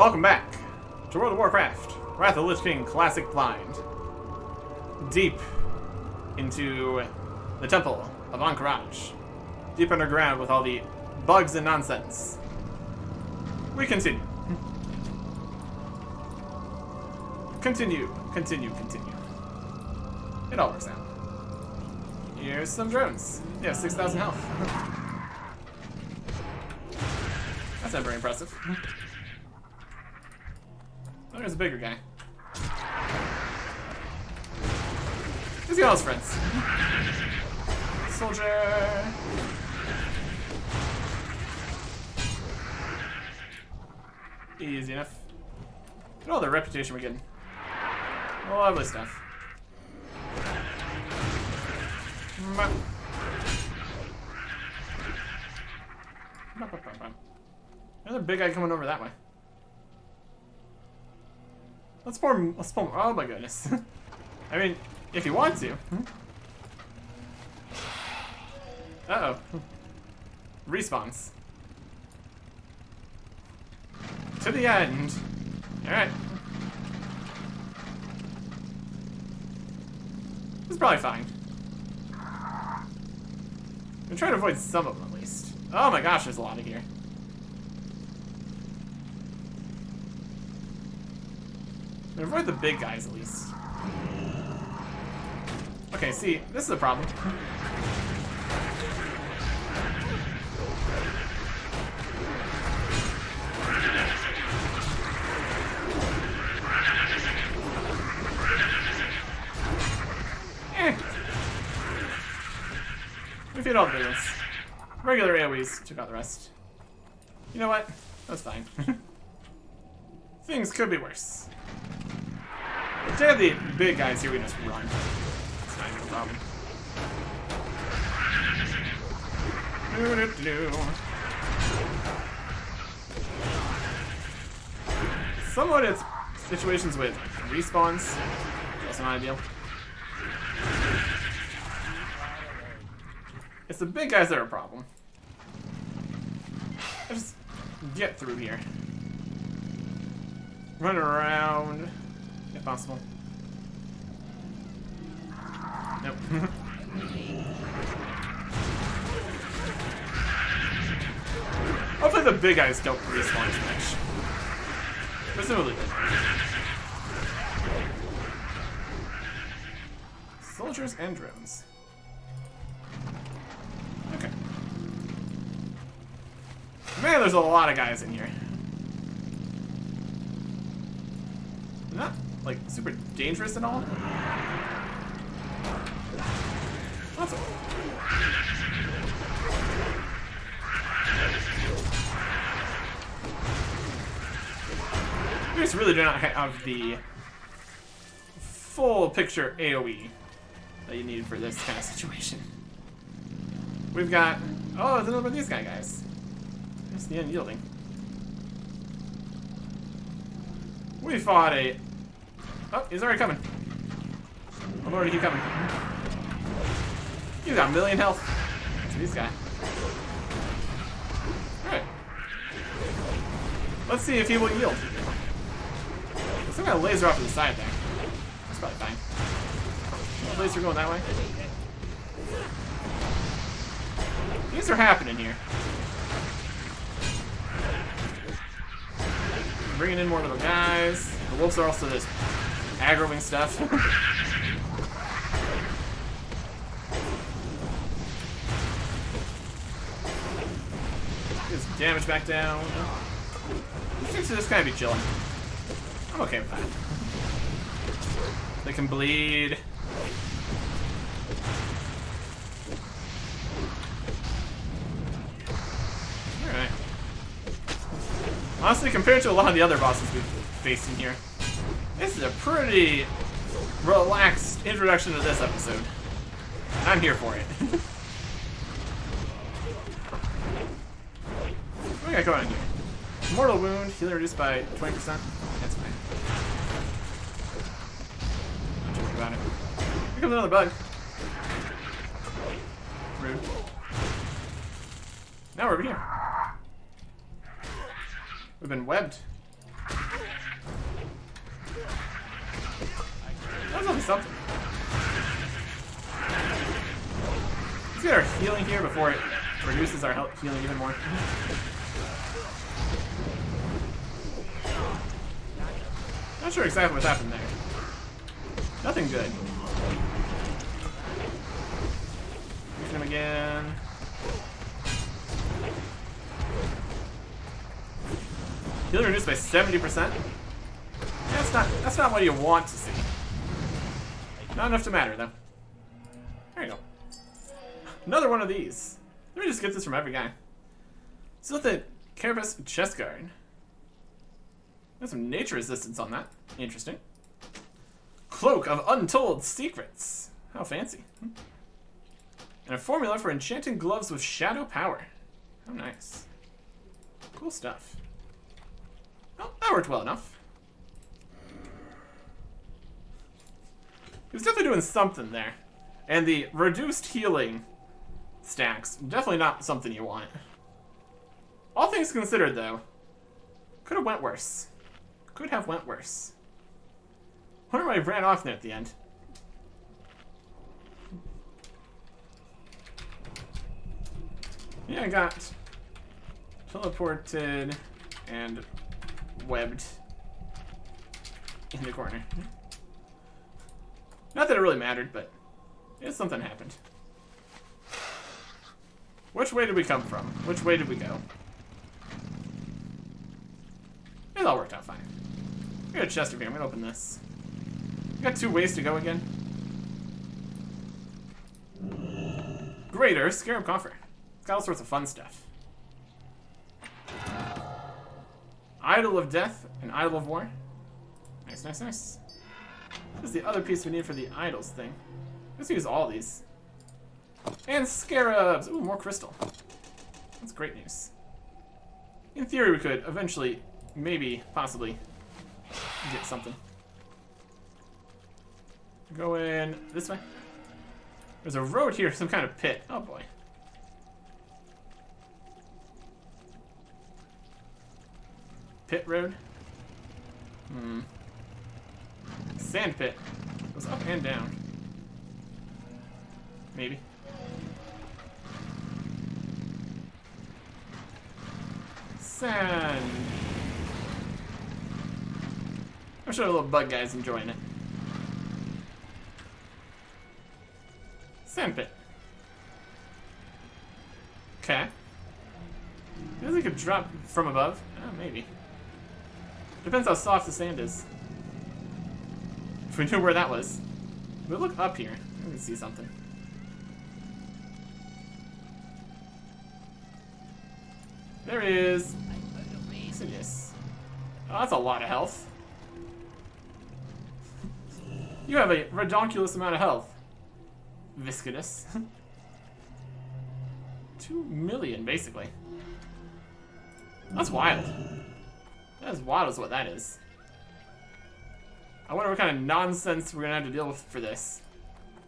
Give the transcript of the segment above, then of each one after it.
Welcome back to World of Warcraft, Wrath of the Lich King Classic Blind. Deep into the Temple of Anachronist. Deep underground with all the bugs and nonsense. We continue. Continue. It all works out. Here's some drones. Yeah, 6,000 health. That's not very impressive. Oh, there's a bigger guy. He's got all his friends. Soldier! Easy enough. Look at all the reputation we're getting. Lovely stuff. Another big guy coming over that way. Let's pull. Oh my goodness. I mean, if you want to. Uh-oh. Respawns. To the end. Alright. This is probably fine. I'm trying to avoid some of them at least. Oh my gosh, there's a lot of here. I'm gonna avoid the big guys at least. Okay, see, this is a problem. We feed all the big ones. Regular AoEs took out the rest. You know what? That's fine. Things could be worse. To have the big guys here, we just run. It's not even a problem. Somewhat it's situations with respawns. That's not ideal. It's the big guys that are a problem. Just get through here. Run around, if possible. Nope. Hopefully the big guys don't respawn as much. Presumably they don't. Soldiers and drones. Okay. Man, there's a lot of guys in here. Not, like, super dangerous at all. That's all. We just really do not have the full picture AoE that you need for this kind of situation. We've got... Oh, there's another one of these guys. There's the unyielding. We fought a... Oh, he's already coming. I'm already keep coming. He's got 1 million health. That's this guy. Alright. Let's see if he will yield. There's some kind of laser off to the side there. That's probably fine. Laser going that way. Things are happening here. Bringing in more little guys. The wolves are also just aggroing stuff. Just damage back down. It seems to just kind of be chilling. I'm okay with that. They can bleed. Alright. Honestly, compared to a lot of the other bosses we've faced in here, this is a pretty relaxed introduction to this episode. I'm here for it. What do we got going on here? Mortal wound, healing reduced by 20%. That's fine. Not too worried about it. Here comes another bug. Rude. Now we're over here. We've been webbed. That's only something. Let's get our healing here before it reduces our healing even more. Not sure exactly what's happened there. Nothing good. Use him again. Healing reduced by 70%. That's not what you want to see. Not enough to matter though. There you go. Another one of these. Let me just get this from every guy. Still the Carapace chest guard. Got some nature resistance on that. Interesting. Cloak of Untold Secrets. How fancy. And a formula for enchanting gloves with shadow power. How nice. Cool stuff. Well, that worked well enough. He was definitely doing something there. And the reduced healing stacks, definitely not something you want. All things considered, though, could have went worse. Could have went worse. Wonder why I ran off there at the end. Yeah, I got teleported and webbed in the corner. Not that it really mattered, but something happened. Which way did we come from? Which way did we go? It all worked out fine. We got a chest over here. I'm gonna open this. We got 2 ways to go again. Greater Scarab Coffer. It's got all sorts of fun stuff. Idol of Death and Idol of War. Nice, nice, nice. This is the other piece we need for the idols thing. Let's use all these. And scarabs! Ooh, more crystal. That's great news. In theory, we could eventually, maybe, possibly, get something. Go in this way. There's a road here, some kind of pit. Oh boy. Pit road? Sand pit. Goes up and down. Maybe. Sand. I'm sure the little bug guy's enjoying it. Sand pit. Okay. Feels like it could drop from above. Oh, maybe. Depends how soft the sand is. If we knew where that was. We'll look up here. We can see something. There is. Yes. Oh, that's a lot of health. You have a redonkulous amount of health. Viscidus. 2 million, basically. That's wild. That is wild is what that is. I wonder what kind of nonsense we're gonna have to deal with for this.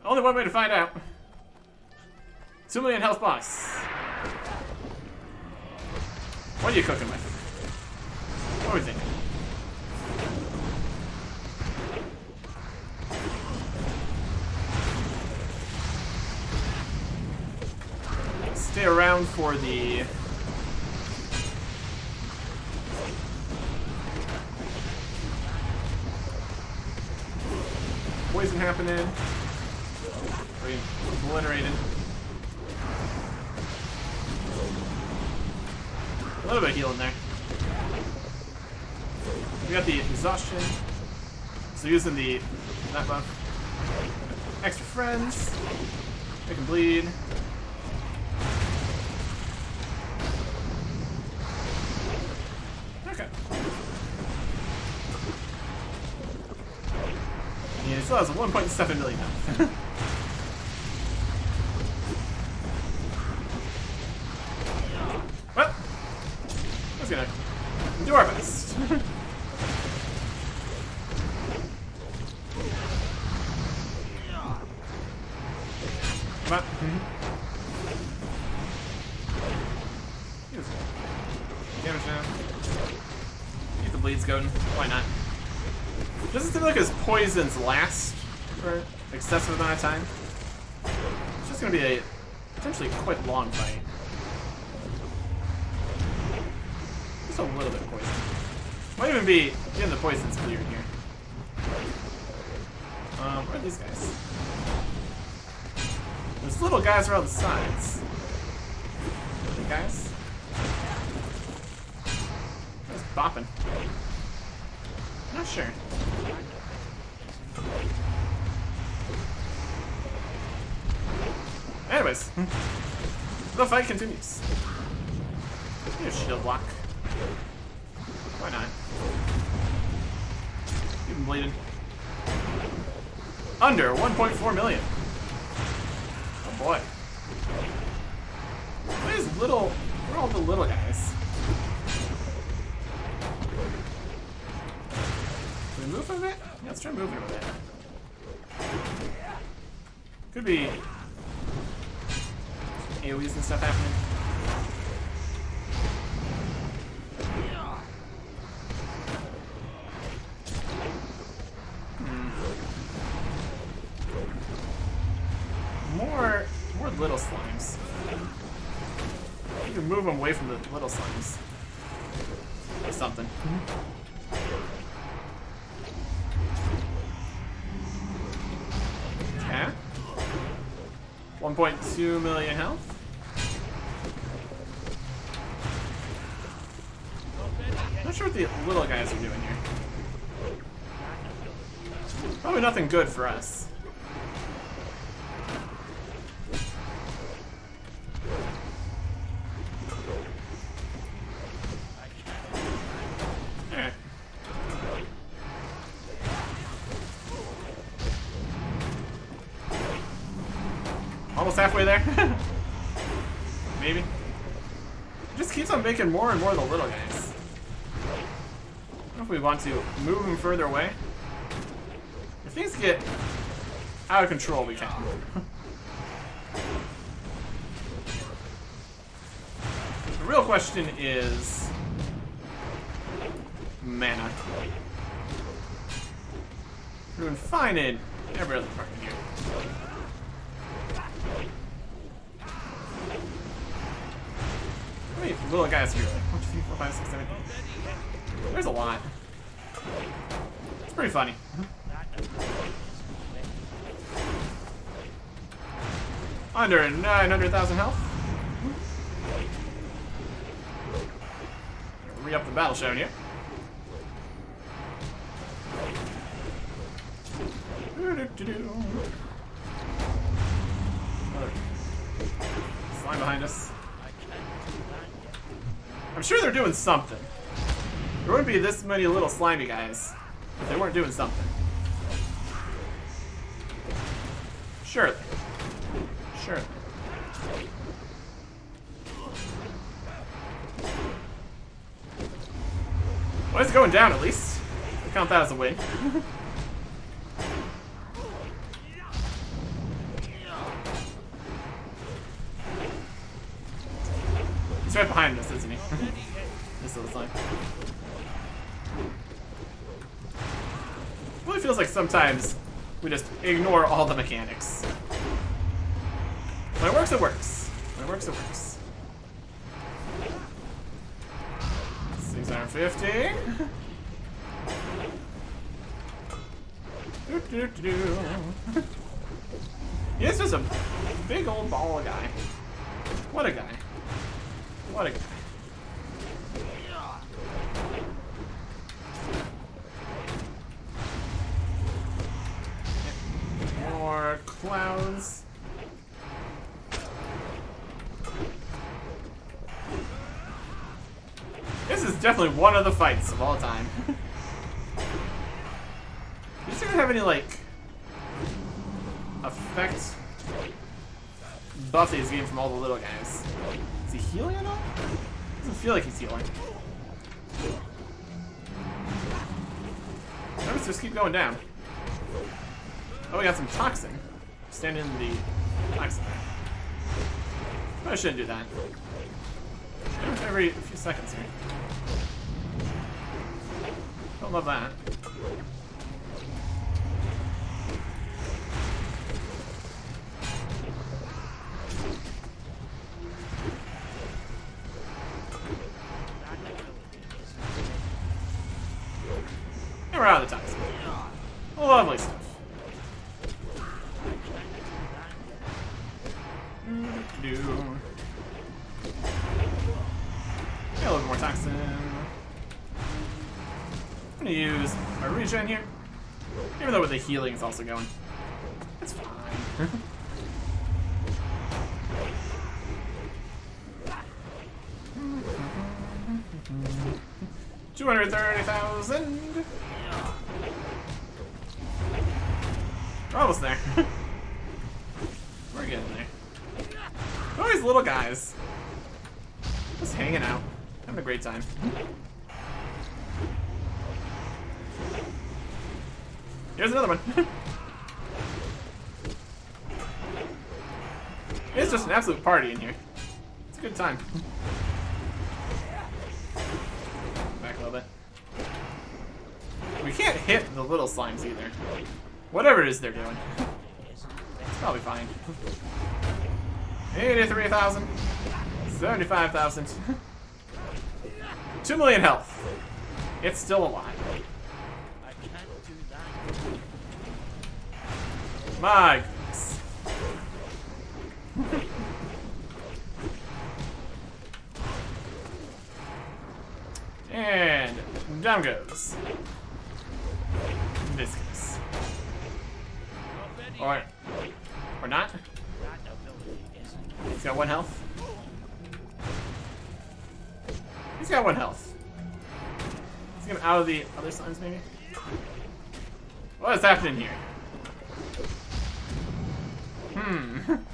Only one way to find out. 2 million health boss. What are you cooking with? What are we thinking? Stay around for the poison happening. Obliterated. A little bit of healing there. We got the exhaustion. So using that buff. Extra friends. They can bleed. Okay. Yeah, it still has 1.7 million health. Well, let's gonna do our best. Come on. Damage now. Get the bleeds going. Why not? Doesn't seem like his poisons last for an excessive amount of time. It's just gonna be a potentially quite long fight. Just a little bit of poison. Might even be getting the poisons cleared here. Where are these guys? There's little guys around the sides. Big guys? Just bopping. Not sure. Anyways, the fight continues. Here's shield block. Why not? Even bleeding. Under 1.4 million. Oh boy. What is little? Where are all the little guys? Can we move a bit? Yeah, let's try moving a bit. Could be AoEs and stuff happening. More little slimes. You can move them away from the little slimes. Or something. Okay. 1.2 million health. Not sure what the little guys are doing here. Probably nothing good for us. Alright. Almost halfway there. Maybe. It just keeps on making more and more of the little guys. I don't know if we want to move them further away. If things get out of control, we can. The real question is mana. We're doing fine in every other part of here. How many little guys here? 1, 2, 3, 4, 5, 6, 7, 8. There's a lot. It's pretty funny. Under 900,000 health. Re-up the battle shout here. Another slime behind us. I'm sure they're doing something. There wouldn't be this many little slimy guys if they weren't doing something. Surely. Sure. Well, it's going down at least. We'll count that as a win. He's right behind us, isn't he? This little slime. It really feels like sometimes we just ignore all the mechanics. When it works, it works. When it works, it works. 650. He's just a big old ball of guy. What a guy. What a guy. More clowns. This is definitely one of the fights of all time. Does it have any, like, effect buff that he's getting from all the little guys? Is he healing at all? Doesn't feel like he's healing. Notice just keep going down. Oh, we got some toxin. Stand in the toxin. Probably shouldn't do that. Every few seconds here. Don't love that. we're out of the toxin. Lovely stuff. Yeah, a little bit more toxin. I'm gonna use my regen here. Even though with the healing is also going. It's fine. 230,000. We're almost there. We're getting there. Oh, these little guys. Just hanging out. Having a great time. Here's another one. It's just an absolute party in here. It's a good time. Back a little bit. We can't hit the little slimes either. Whatever it is they're doing. It's probably fine. 83,000. 75,000. 2 million health. It's still alive. My goodness. And down goes Viscous. Or not. He's got 1 health. He's got 1 health. Let's get him out of the other slimes, maybe. What is happening here? Get him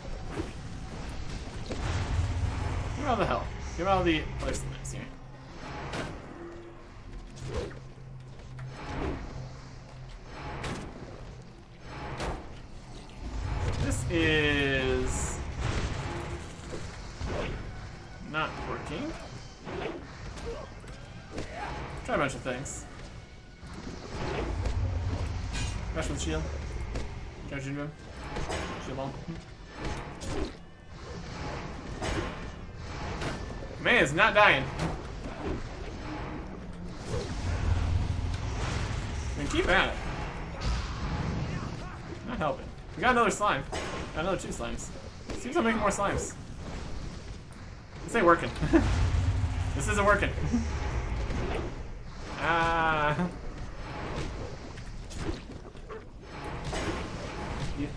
out of the hell. Get him out of the other slimes here. This is not working. Try a bunch of things. Rush with shield. Charge into him. Shield ball. Man is not dying. I mean, keep at it. Not helping. We got another slime. Got another 2 slimes. Seems I'm making more slimes. This ain't working. This isn't working.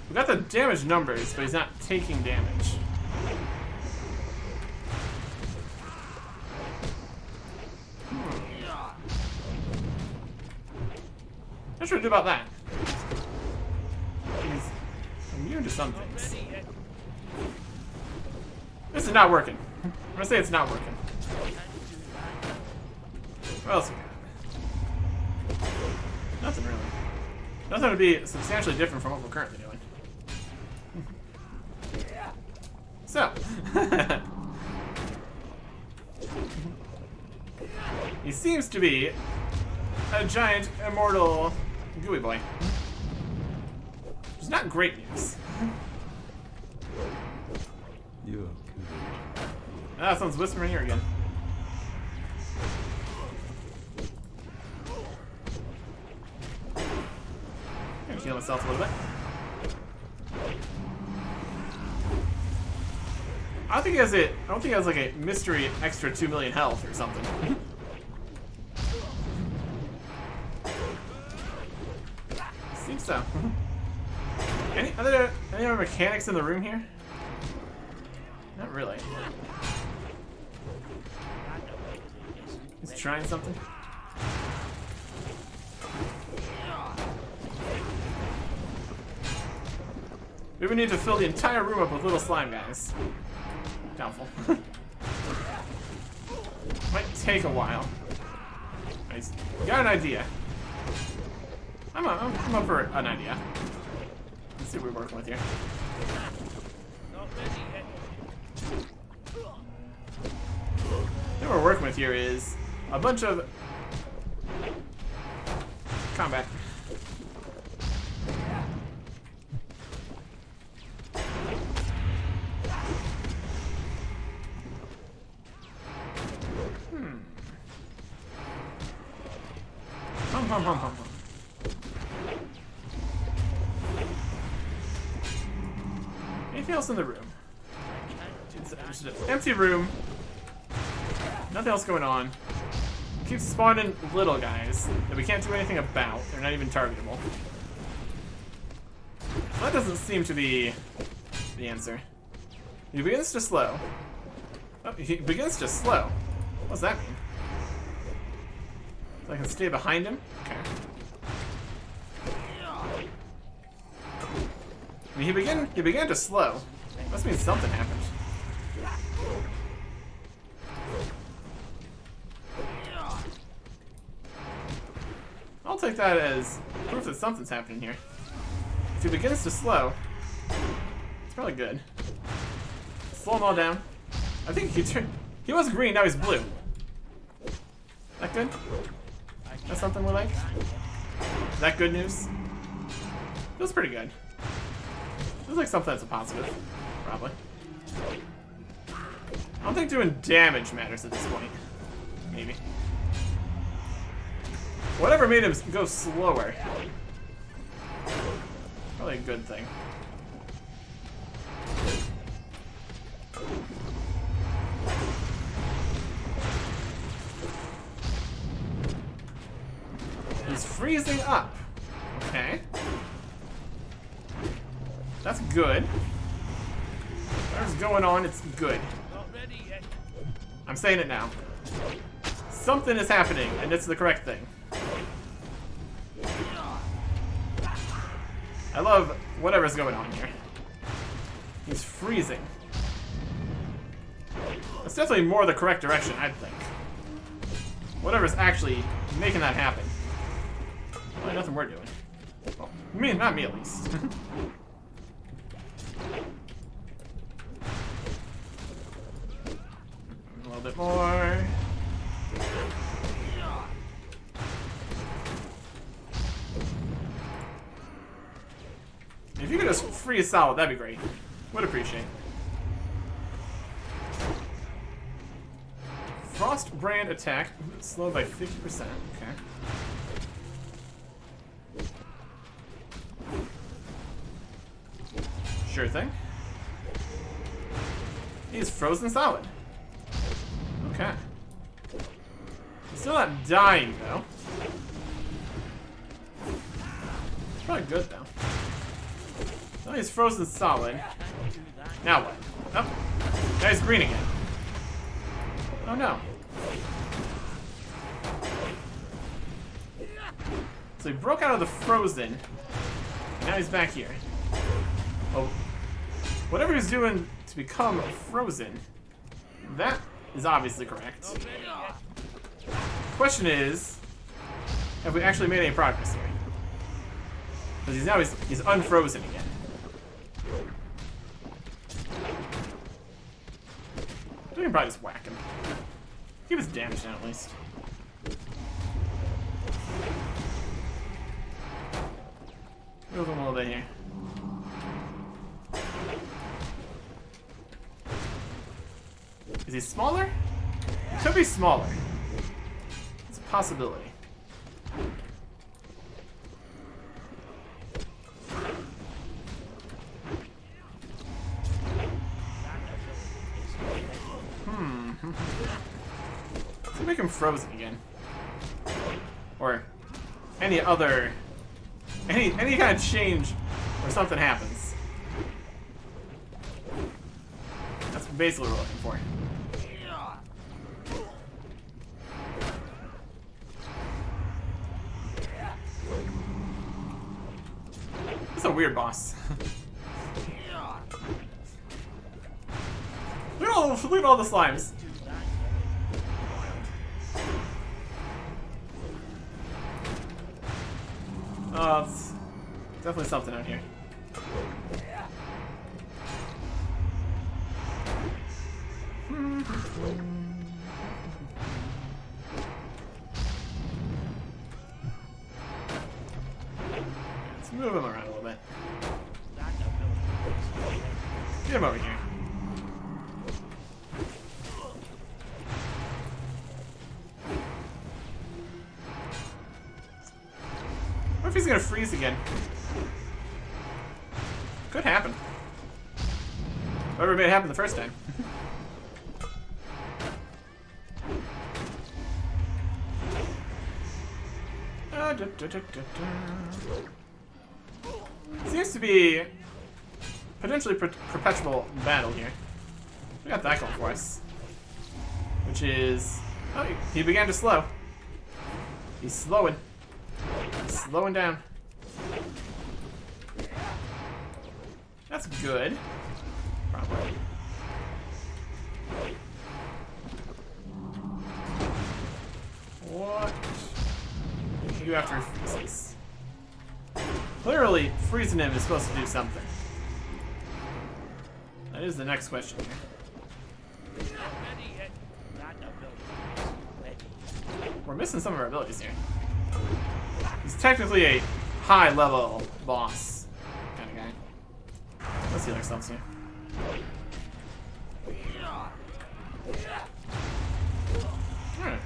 We got the damage numbers, but he's not taking damage. Not sure what to do about that. He's immune to some things. This is not working. I'm gonna say it's not working. What else we got? Nothing really. Nothing to be substantially different from what we're currently doing. So. He seems to be a giant immortal gooey boy. Which is not great news. Ah, someone's whispering here again. I'm gonna heal myself a little bit. I don't think he has like a mystery extra 2 million health or something. Seems so. Any other mechanics in the room here? Not really. He's trying something. Maybe we need to fill the entire room up with little slime guys. Doubtful. Might take a while. Nice. Got an idea. I'm up for an idea. Let's see what we're working with here. What we're working with here is a bunch of combat. Hum. Anything else in the room? It's an empty room. Nothing else going on. Keeps spawning little guys that we can't do anything about. They're not even targetable. So that doesn't seem to be the answer. He begins to slow. Oh, he begins to slow. What's that mean? So I can stay behind him? Okay. I mean, he began to slow. Must mean something happened. I'll take that as proof that something's happening here. If he begins to slow, it's probably good. Slow him all down. I think he was green, now he's blue. That good? That's something we like? Is that good news? Feels pretty good. Feels like something that's a positive. Probably. I don't think doing damage matters at this point. Maybe. Whatever made him go slower. Probably a good thing. He's freezing up. Okay. That's good. Whatever's going on, it's good. I'm saying it now. Something is happening, and it's the correct thing. I love whatever's going on here. He's freezing. That's definitely more the correct direction, I think. Whatever's actually making that happen. Probably nothing we're doing. Well, not me at least. A little bit more. If you could just freeze solid, that'd be great. Would appreciate. Frost brand attack slowed by 50%. Okay. Sure thing. He's frozen solid. Okay. He's still not dying though. It's probably good though. Oh, he's frozen solid. Now what? Oh, now he's green again. Oh no. So he broke out of the frozen. Now he's back here. Oh, whatever he's doing to become frozen, that is obviously correct. Question is, have we actually made any progress here? Because he's unfrozen again. We can probably just whack him. Keep his damage down at least. Move him a little bit here. Is he smaller? He could be smaller. It's a possibility. Let's make him frozen again. Or any other any kind of change where something happens. That's basically what we're looking for. This is a weird boss. Look at all the slimes. It's definitely something out here. Let's move him around a little bit. Get him over here. What if he's gonna freeze again? Could happen. Whatever made it happen the first time. Seems to be potentially perpetual battle here. We got that going for us. Which is... Oh, he began to slow. He's slowing. He's slowing down. That's good. Probably. What? You have to freeze. Clearly, freezing him is supposed to do something. That is the next question here. We're missing some of our abilities here. He's technically a high-level boss kind of guy. Let's heal ourselves here. Alright.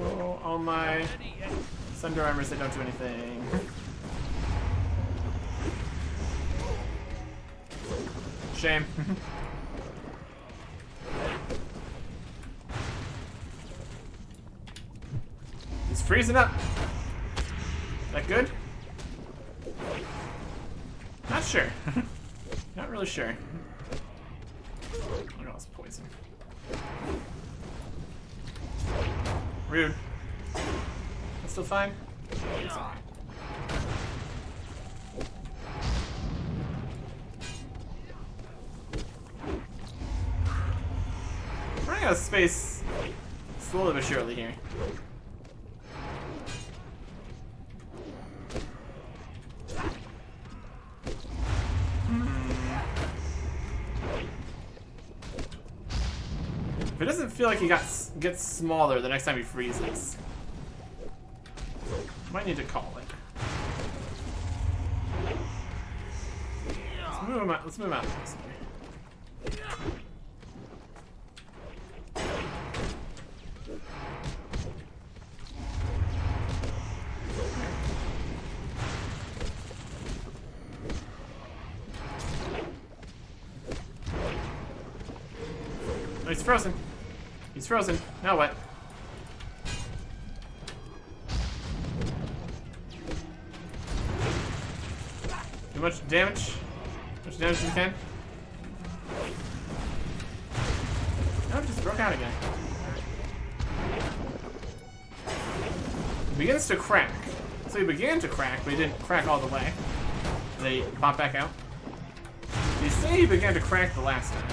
Oh, all my Thunder Armors, they don't do anything. Shame. He's freezing up. That good? Not sure. Not really sure. I know it's poison. Rude. That's still fine? It's alright. Running out of space slowly but surely here. If it doesn't feel like he gets smaller the next time he freezes, might need to call it. Let's move him out. Let's move him out. Oh, he's frozen. He's frozen. Now what? Too much damage? As much damage as you can? No, it just broke out again. It begins to crack. So he began to crack, but he didn't crack all the way. And then he popped back out. You say he began to crack the last time.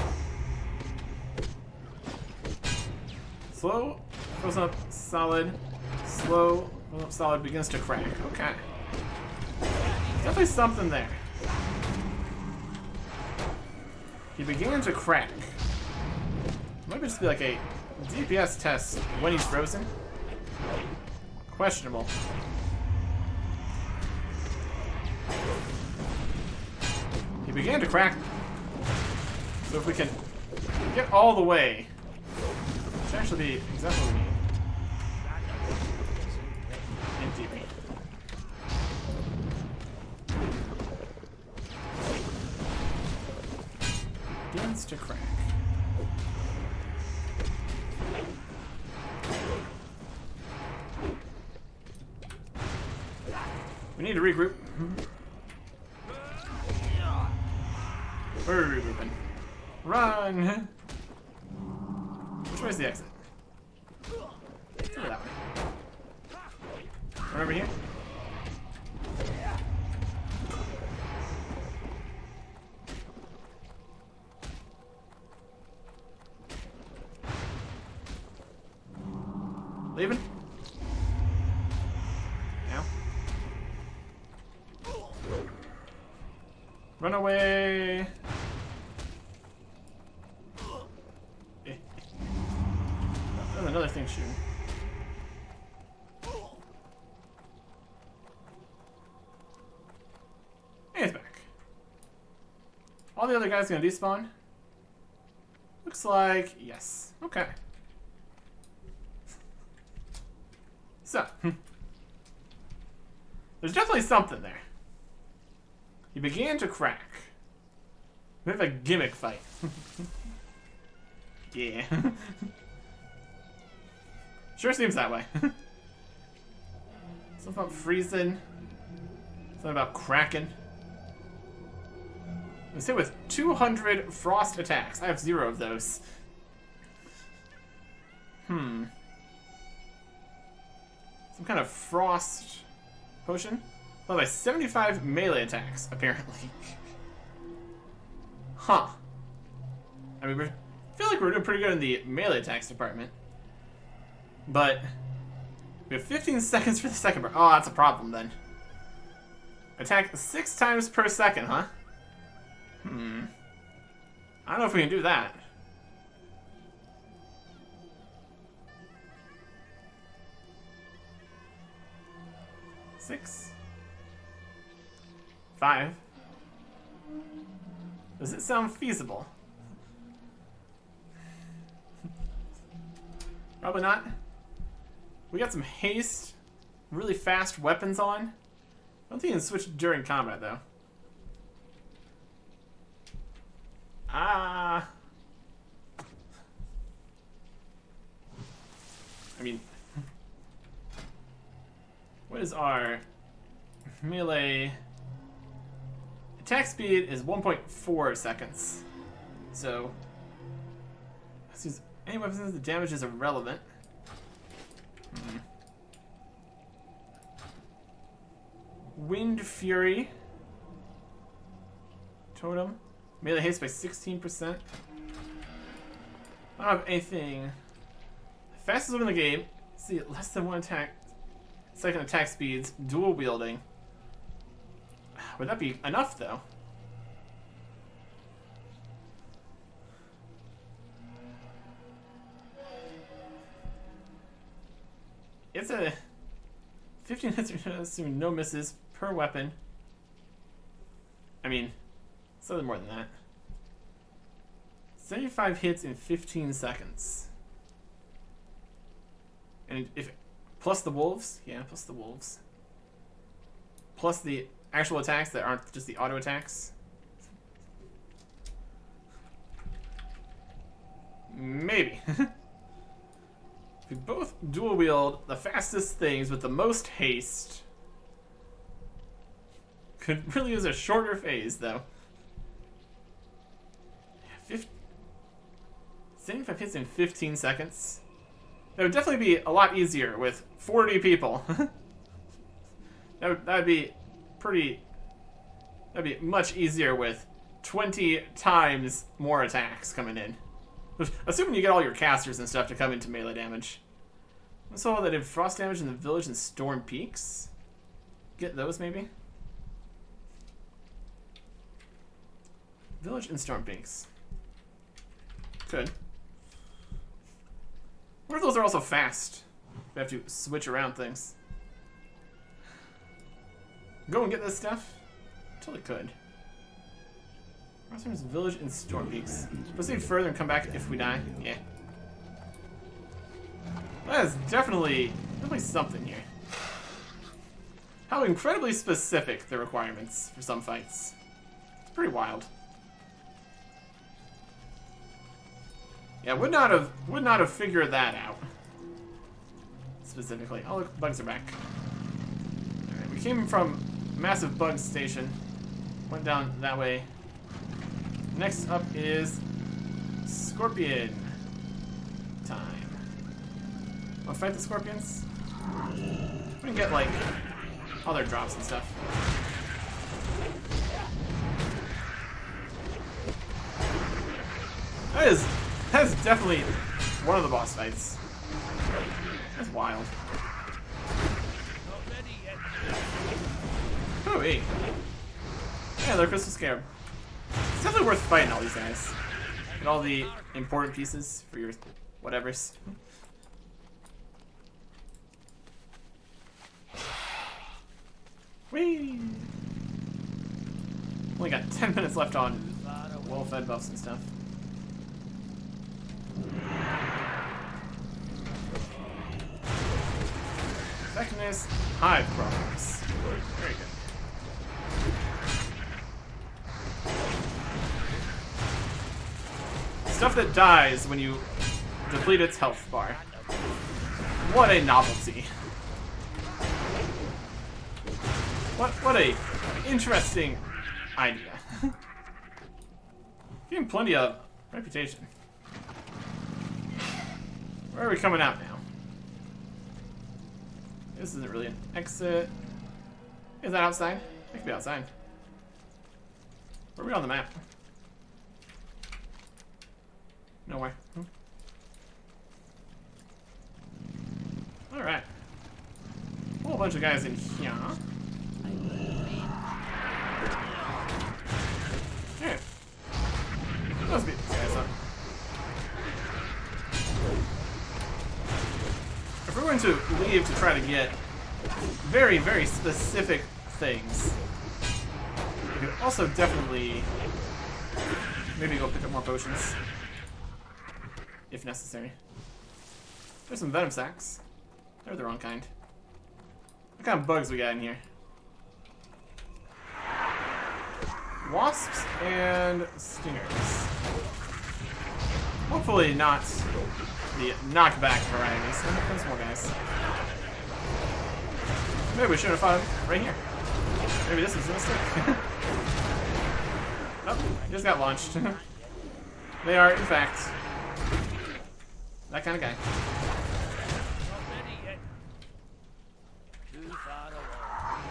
Slow, goes up solid, slow, goes up solid, begins to crack. Okay. Definitely something there. He began to crack. Might just be like a DPS test when he's frozen. Questionable. He began to crack. So if we can get all the way, should actually be exactly what we need. In TP. Begins to crack. We need to regroup. We're regrouping. Run! Which way is the exit? Go that way. Run over here. Leaving? Now? Run away! Another thing shooting. And it's back. All the other guys gonna despawn? Looks like yes. Okay. So there's definitely something there. He began to crack. We have a gimmick fight. Yeah. Sure seems that way. Something about freezing. Something about cracking. Let's hit with 200 frost attacks. I have 0 of those. Some kind of frost potion? Well, by 75 melee attacks, apparently. Huh. I mean, we feel like we're doing pretty good in the melee attacks department. But we have 15 seconds for the second part. Oh, that's a problem then. Attack 6 times per second, huh? I don't know if we can do that. Six. 5. Does it sound feasible? Probably not. We got some haste, really fast weapons on. I don't think you can switch during combat though. I mean, what is our melee? Attack speed is 1.4 seconds. So, let's use any weapons. The damage is irrelevant. Wind Fury. Totem. Melee haste by 16%. I don't have anything. Fastest weapon in the game. Let's see, less than 1 second attack speeds. Dual wielding. Would that be enough though? It's a 15 hits, assuming no misses per weapon. I mean, something more than that. 75 hits in 15 seconds. And if plus the wolves, yeah, plus the wolves. Plus the actual attacks that aren't just the auto attacks. Maybe. If we both dual wield the fastest things with the most haste. Could really use a shorter phase though. 75 hits in 15 seconds. That would definitely be a lot easier with 40 people. that would be pretty. That'd be much easier with 20 times more attacks coming in. Assuming you get all your casters and stuff to come into melee damage. I saw that did frost damage in the village and Storm Peaks. Get those maybe? Village and Storm Peaks. Could. What if those are also fast? We have to switch around things. Go and get this stuff? Totally could. There's Village and Storm Peaks. Proceed further and come back if we die. Yeah. That is definitely something here. How incredibly specific the requirements for some fights. It's pretty wild. Yeah, would not have figured that out. Specifically. Oh look, bugs are back. Alright, we came from Massive Bug Station. Went down that way. Next up is Scorpion time. Wanna fight the scorpions? We can get like other drops and stuff. That is definitely one of the boss fights. That's wild. Oh, hey. Yeah, they're Crystal Scarab. It's definitely worth fighting all these guys. Get all the important pieces for your whatevers. Whee! Only got 10 minutes left on well-fed buffs and stuff. Effectiveness, Hive Progress. Very good. Stuff that dies when you deplete its health bar. What a novelty. What a interesting idea. Getting plenty of reputation. Where are we coming out now? This isn't really an exit. Is that outside? It could be outside. Where are we on the map? Nowhere. Alright. A whole bunch of guys in here. Alright. Let's beat these guys up. If we're going to leave to try to get very, very specific things, we could also definitely maybe go pick up more potions. If necessary. There's some venom sacks. They're the wrong kind. What kind of bugs we got in here? Wasps and stingers. Hopefully not the knockback varieties. There's some more guys. Maybe we should have fought him right here. Maybe this was a mistake. Oh, I just got launched. They are, in fact, that kind of guy.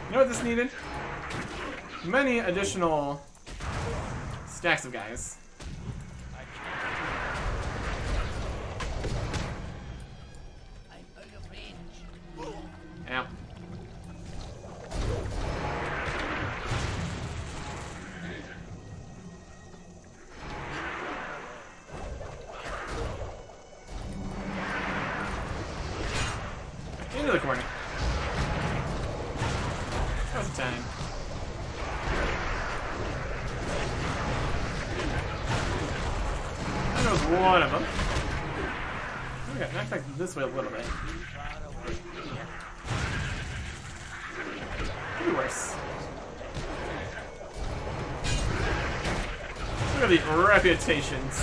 You know what this needed? Many additional stacks of guys. Yeah. Into the corner. That was a time. That was one of them. We got knocked back this way a little bit. Could be worse. Look at the reputations.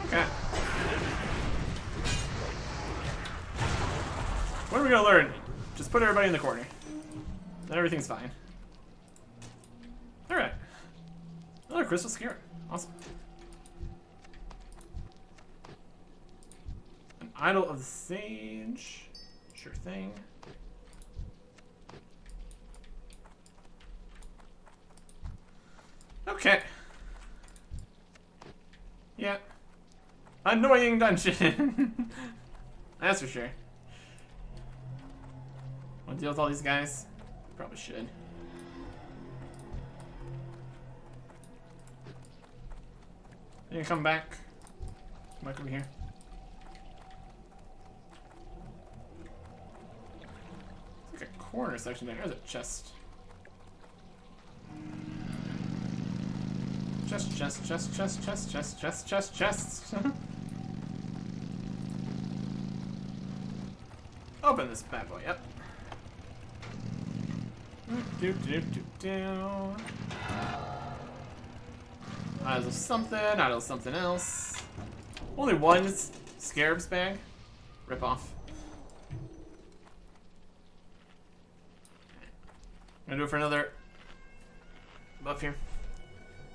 Okay. What are we gonna learn? Just put everybody in the corner. Then everything's fine. Alright. Another crystal skewer. Awesome. An idol of the sage. Sure thing. Okay. Yeah. Annoying dungeon. That's for sure. Want to deal with all these guys? Probably should. You can come back. Come back over here. It's like a corner section there. There's a chest. Chest. Open this bad boy up. Idle something else. Only one scarab's bag. Rip off. Gonna do it for another buff here.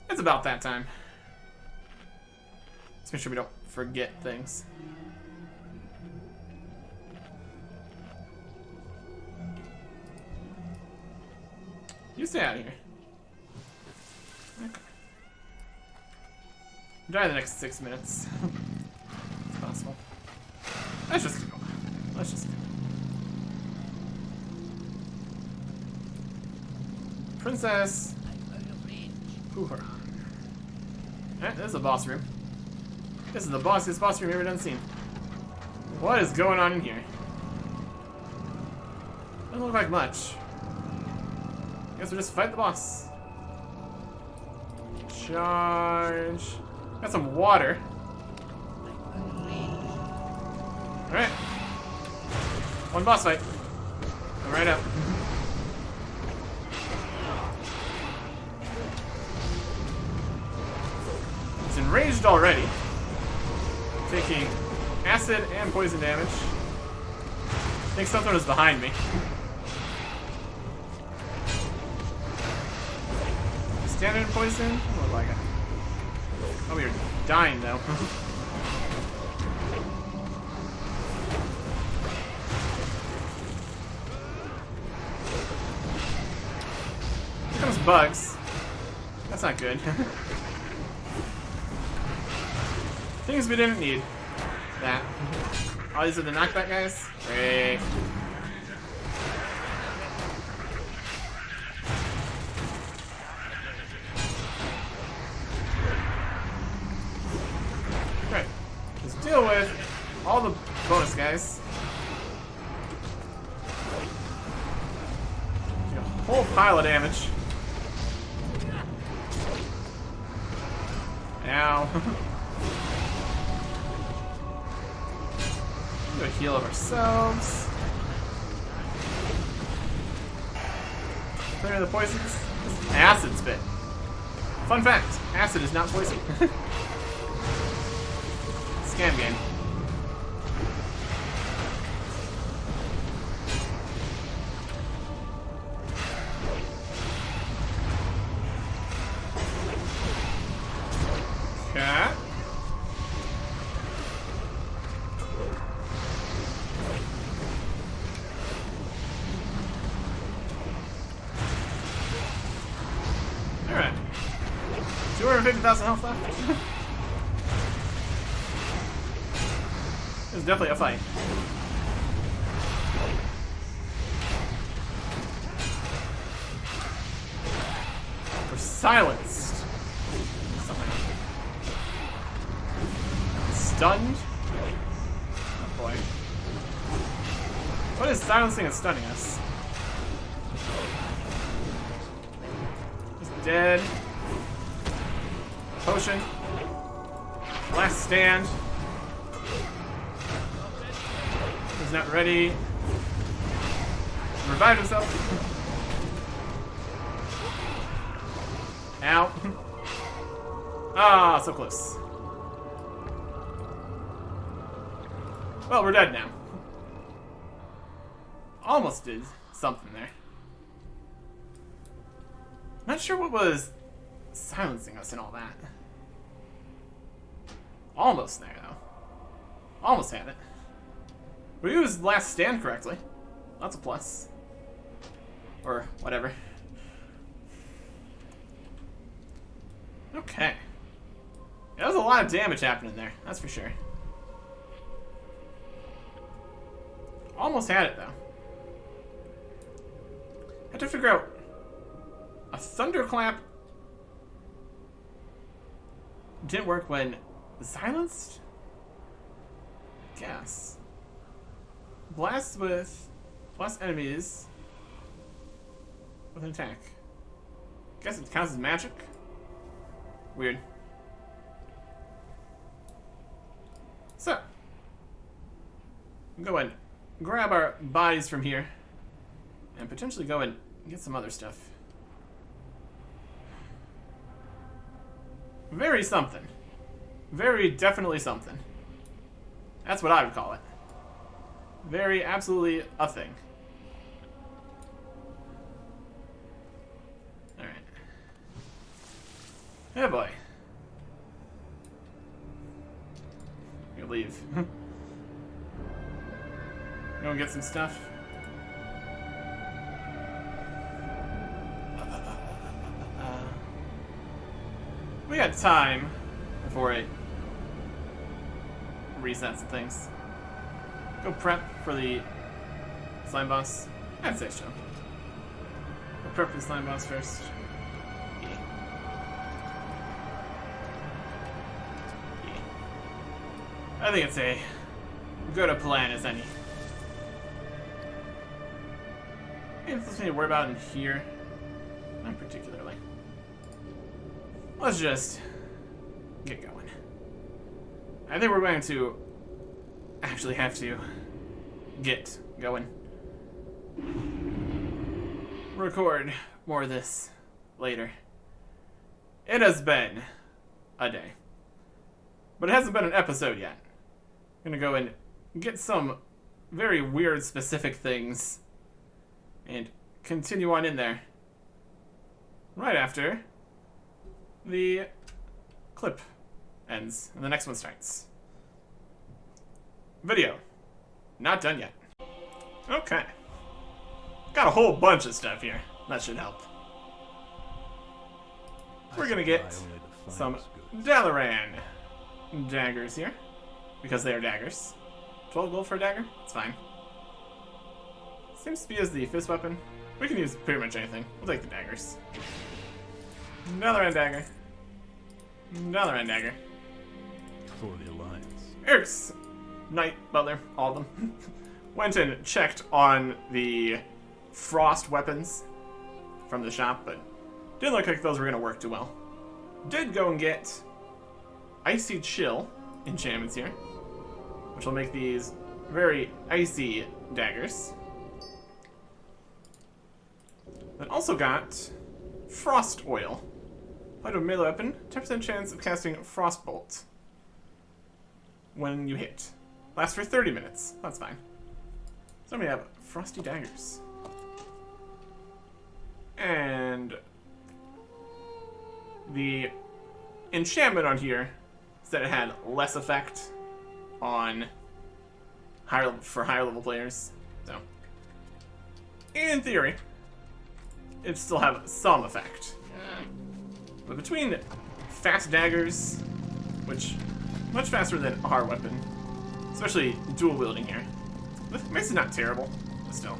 It's about that time. Let's make sure we don't forget things. You stay out of here. Okay. Die in the next 6 minutes. It's possible. Let's just go. Princess. Hoo-ha. Alright, this is the boss room. This is the bossiest boss room you've ever done seen. What is going on in here? Doesn't look like much. Guess we'll just fight the boss. Charge. Got some water. Alright. One boss fight. Come right up. enraged already. Taking acid and poison damage. I think something was behind me. Standard poison? What like it? Oh, we are dying though. Here comes bugs. That's not good. Things we didn't need. That. Oh, these are the knockback guys? Great. Right. Let's deal with all the bonus guys. A whole pile of damage. Ow. Do a heal of ourselves. Clear the poisons. Acid spit. Fun fact, acid is not poison. Scam game. Okay. Alright. 250,000 health left. It's definitely a fight. We're silenced. Something. Stunned? Oh boy. What is silencing and stunning us? He's dead. Potion. Last stand. He's not ready. Revive himself. Ow. Ah, so close. Well, we're dead now. Almost did something there. Not sure what was silencing us and all that. Almost there, though. Almost had it. We used last stand correctly. That's a plus. Or whatever. Okay. Yeah, there's a lot of damage happening there, that's for sure. Almost had it, though. Had to figure out a thunderclap didn't work when silenced? Guess. Blast enemies with an attack. Guess it counts as magic? Weird. So, go and grab our bodies from here and potentially go and get some other stuff. Very something. Very definitely something. That's what I would call it. Very absolutely a thing. Alright. Oh boy. I'm gonna leave. Go and get some stuff. We got time before it resets things. Go prep for the slime boss. I'd say so. Go prep for the slime boss first. Yeah. Yeah. I think it's a good a plan as any. Anything else we need to worry about in here? Not particularly. Let's just get going. I think we're going to actually have to get going. Record more of this later. It has been a day. But it hasn't been an episode yet. I'm gonna go and get some very weird specific things and continue on in there right after the clip ends and the next one starts. Video. Not done yet. Okay. Got a whole bunch of stuff here. That should help. We're gonna get some Dalaran daggers here. Because they are daggers. 12 gold for a dagger? It's fine. Seems to be as the fist weapon. We can use pretty much anything. We'll take the daggers. Dalaran dagger. Dalaran dagger. For the Alliance. Eric's Knight, Butler, all of them. Went and checked on the frost weapons from the shop, but didn't look like those were going to work too well. Did go and get Icy Chill enchantments here, which will make these very icy daggers. Then also got Frost Oil. Applied to a melee weapon, 10% chance of casting Frostbolt when you hit. Lasts for 30 minutes. That's fine. So we have Frosty Daggers. And the enchantment on here is that it had less effect on higher level players. So, in theory, it'd still have some effect. But between fast daggers, which much faster than our weapon, especially dual wielding here, makes it not terrible, but still.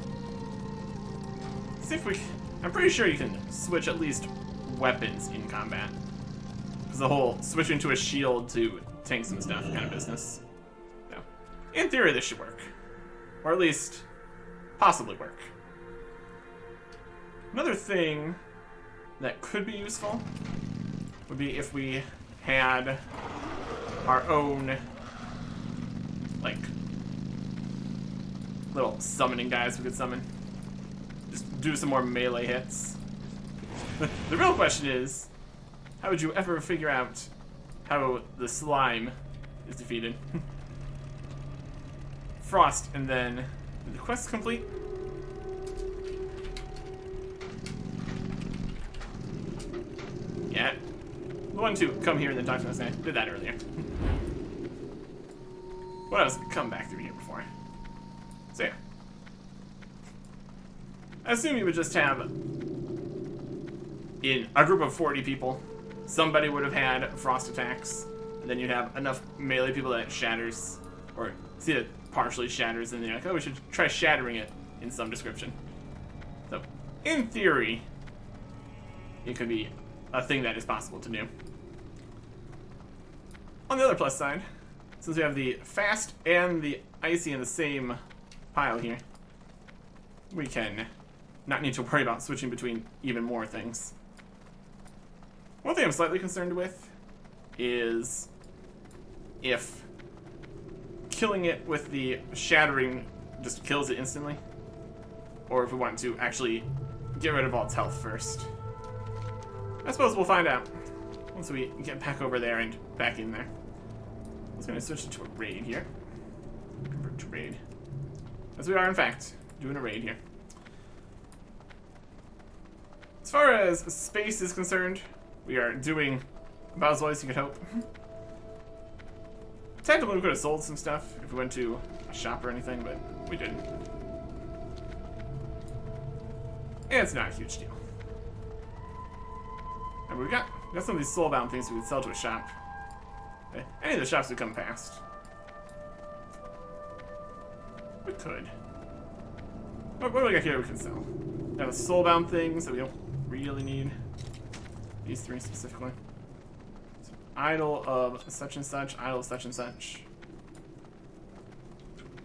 Let's see if we. I'm pretty sure you can switch at least weapons in combat. It's the whole switching to a shield to tank some stuff kind of business. So, in theory, this should work, or at least possibly work. Another thing that could be useful would be if we had our own, like, little summoning guys we could summon. Just do some more melee hits. The real question is, how would you ever figure out how the slime is defeated? Frost, and then did the quest complete? Yeah. The one to come here and then talk to us. I did that earlier. What else? Come back through here before. So yeah. I assume you would just have, in a group of 40 people, somebody would have had frost attacks, and then you'd have enough melee people that it shatters, or see it partially shatters, and then you're like, oh, we should try shattering it in some description. So, in theory, it could be a thing that is possible to do. On the other plus side, since we have the fast and the icy in the same pile here, we can not need to worry about switching between even more things. One thing I'm slightly concerned with is if killing it with the shattering just kills it instantly, or if we want to actually get rid of all its health first. I suppose we'll find out once we get back over there and back in there. I was going to switch it to a raid here. Convert to raid. As we are, in fact, doing a raid here. As far as space is concerned, we are doing about as well as you could hope. Technically, we could have sold some stuff if we went to a shop or anything, but we didn't. And it's not a huge deal. And we got some of these soulbound things we could sell to a shop. Any of the shops we come past. We could. What do we got here we can sell? We have the soulbound things that we don't really need. These three specifically. So, idol of such and such, idol of such and such.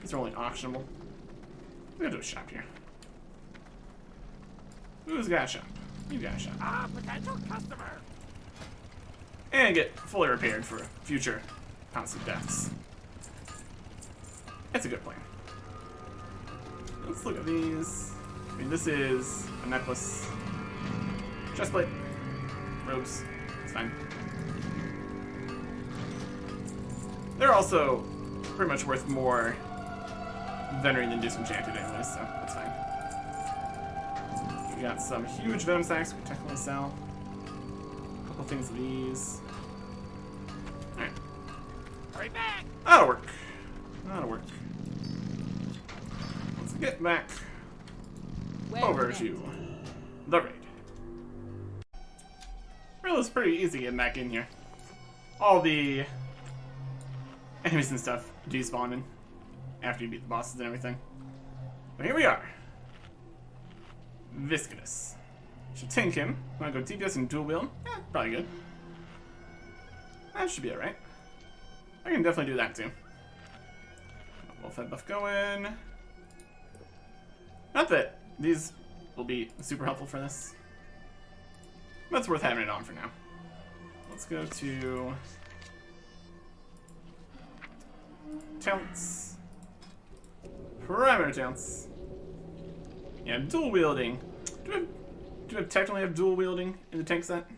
These are only auctionable. We're gonna do a shop here. Who's got a shop? You got a shop. Potential customer. And get fully repaired for future constant deaths. That's a good plan. Let's look at these. I mean, this is a necklace. Chestplate. Robes. It's fine. They're also pretty much worth more Venery than Disenchanted anyway, so that's fine. We got some huge Venom Sacks we can technically sell. A couple things of these. Alright. Hurry back! That'll work. That'll work. Let's get back over to the raid. Really, it's pretty easy getting back in here. All the enemies and stuff despawning after you beat the bosses and everything. But here we are. Viscidus. Should tank him. Wanna go DPS and dual wield? Yeah, probably good. That should be alright. I can definitely do that too. Wolf head buff going. Not that these will be super helpful for this. But it's worth having it on for now. Let's go to talents. Parameter talents. Yeah, dual wielding. Do we technically have dual wielding in the tank set?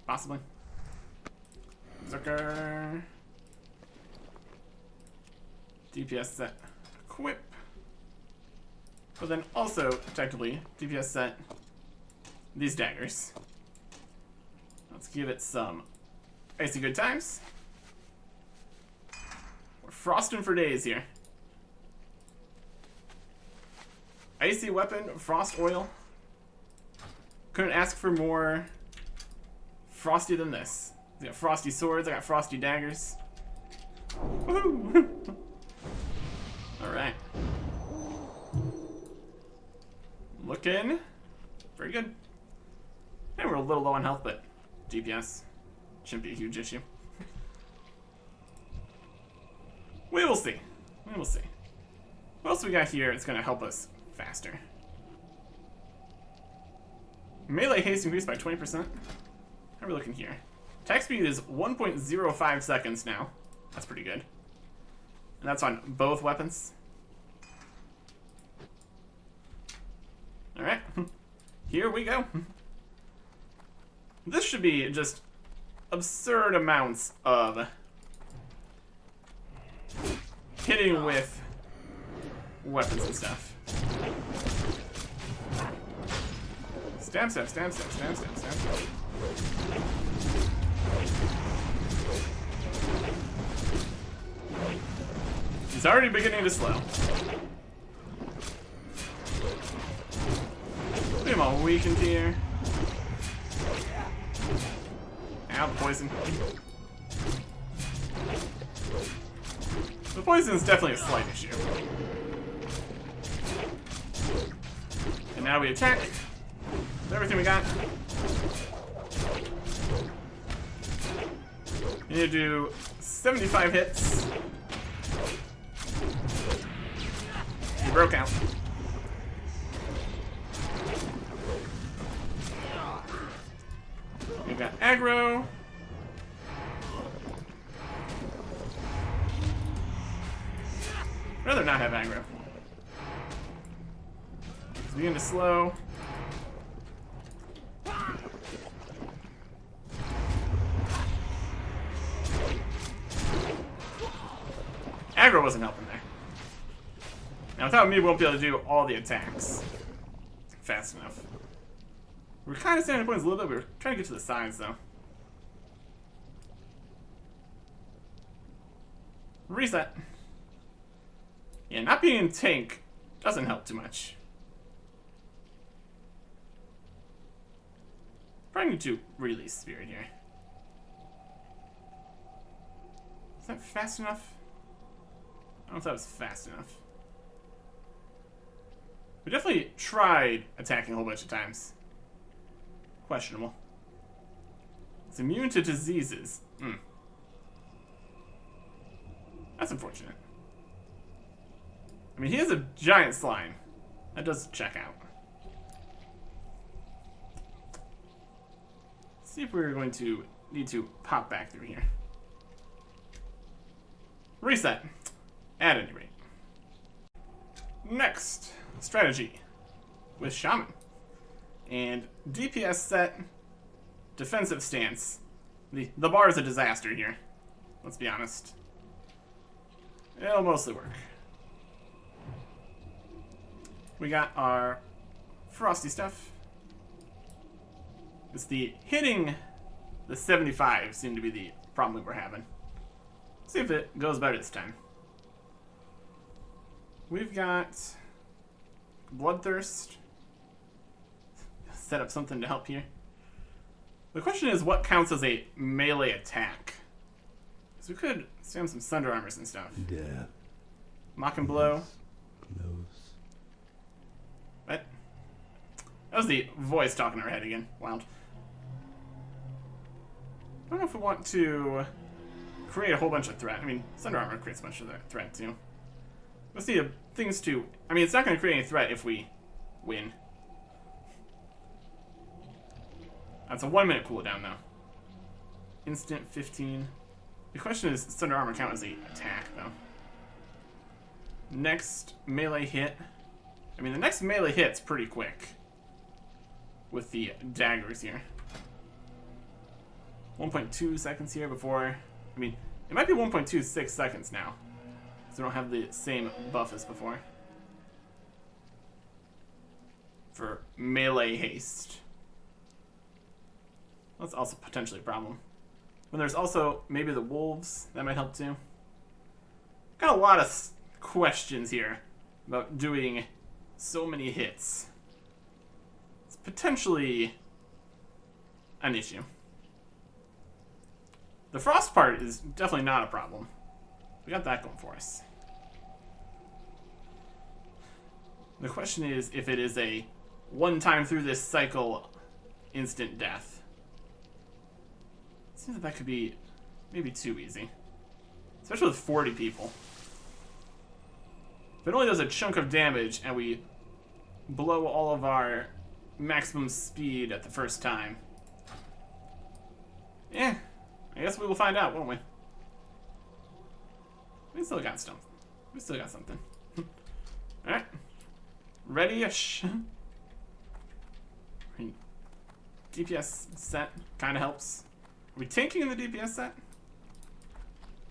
Possibly. Zerker. DPS set. Equip. But then also, technically, DPS set these daggers. Let's give it some icy good times. We're frosting for days here. Icy weapon, frost oil. Couldn't ask for more frosty than this. I got frosty swords, I got frosty daggers. Woohoo! Alright. Looking very good. And we're a little low on health, but DPS shouldn't be a huge issue. We will see. We will see. What else we got here that's going to help us faster? Melee haste increased by 20%. How are we looking here? Attack speed is 1.05 seconds now. That's pretty good. And that's on both weapons. Alright. Here we go. This should be just absurd amounts of hitting with weapons and stuff. Stab, stab, stab, stab, stab, stab, stab, stab. He's already beginning to slow. Look at him all weakened here. Ow, the poison. The poison is definitely a slight issue. And now we attack. With everything we got. You need to do 75 hits. He broke out. We've got aggro. I'd rather not have aggro. It's beginning to slow. Aggro wasn't helping there. Now without me, we won't be able to do all the attacks fast enough. We're kind of standing points a little bit. We're trying to get to the sides, though. Reset. Yeah, not being in tank doesn't help too much. Probably need to release Spirit here. Is that fast enough? I don't know if that was fast enough. We definitely tried attacking a whole bunch of times. Questionable. It's immune to diseases. That's unfortunate. I mean, he is a giant slime. That does check out. Let's see if we're going to need to pop back through here. Reset. At any rate. Next, strategy with Shaman. And DPS set, defensive stance. The bar is a disaster here. Let's be honest. It'll mostly work. We got our frosty stuff. It's the hitting the 75 seemed to be the problem we were having. See if it goes better this time. We've got Bloodthirst. Set up something to help here. The question is, what counts as a melee attack? Because we could spam some Thunder Armors and stuff. Death. Mock and Blow. Close. What? That was the voice talking in our head again. Wild. I don't know if we want to create a whole bunch of threat. I mean, Thunder Armor creates a bunch of threat too. Let's see things to... I mean, it's not going to create any threat if we win. That's a 1 minute cooldown though. Instant 15. The question is, Thunder Armor count as the attack though? Next melee hit. I mean, the next melee hit's pretty quick. With the daggers here. 1.2 seconds here before... I mean, it might be 1.26 seconds now. So we don't have the same buff as before. For melee haste. That's also potentially a problem. But there's also maybe the wolves. That might help too. Got a lot of questions here about doing so many hits. It's potentially an issue. The frost part is definitely not a problem. We got that going for us. The question is if it is a one time through this cycle instant death. Seems like that could be maybe too easy. Especially with 40 people. If it only does a chunk of damage and we blow all of our maximum speed at the first time. Yeah, I guess we will find out, won't we? We still got stuff. We still got something. Alright. Ready-ish. DPS set kind of helps. Are we tanking in the DPS set?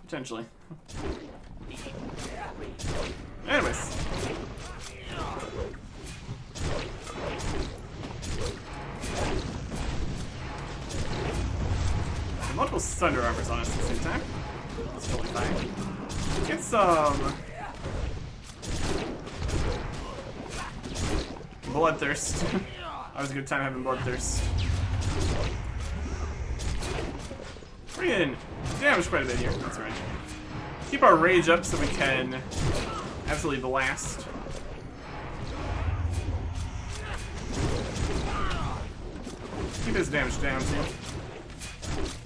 Potentially. Anyways. Multiple Thunder Armors on us at the same time. That's totally fine. Get some... Bloodthirst. That was a good time having Bloodthirst. We're getting damage quite a bit here. That's right. Keep our rage up so we can absolutely blast. Keep his damage down too.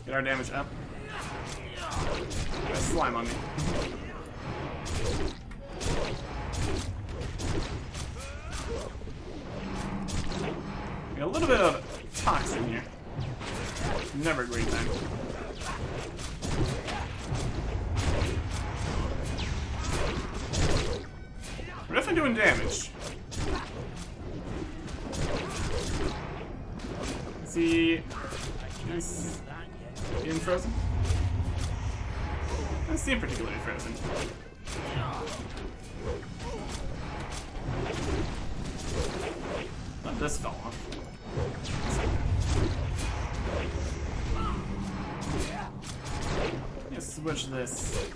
Get our damage up. Got slime on me. Got a little bit of toxin here. Never a great time. We're definitely doing damage. Is he being frozen? Doesn't seem particularly frozen. Let this fall off. Let's switch this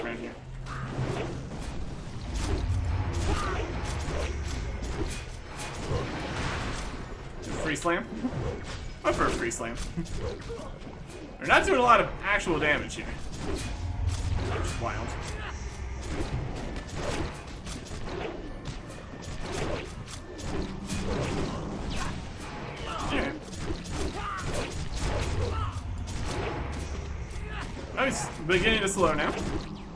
right here. Free slam? What for a free slam? We're not doing a lot of actual damage here. Which is wild. Alright. Oh, he's beginning to slow now.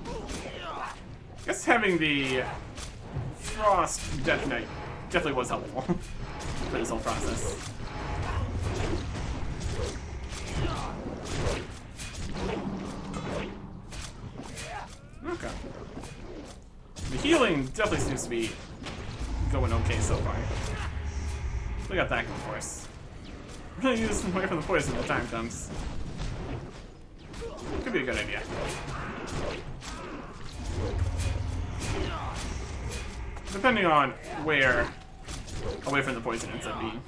I guess having the Frost Death Knight definitely was helpful for this whole process. Okay. The healing definitely seems to be going okay so far. We got that going for us. We're gonna use away from the poison when the time comes. Could be a good idea. Depending on where away from the poison ends up being.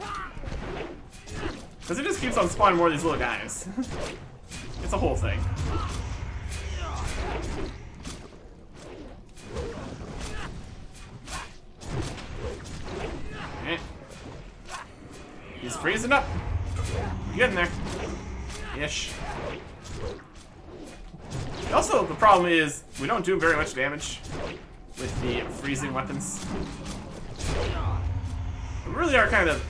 Because it just keeps on spawning more of these little guys. It's a whole thing. Okay. He's freezing up. Getting there. Ish. Also, the problem is we don't do very much damage with the freezing weapons. We really are kind of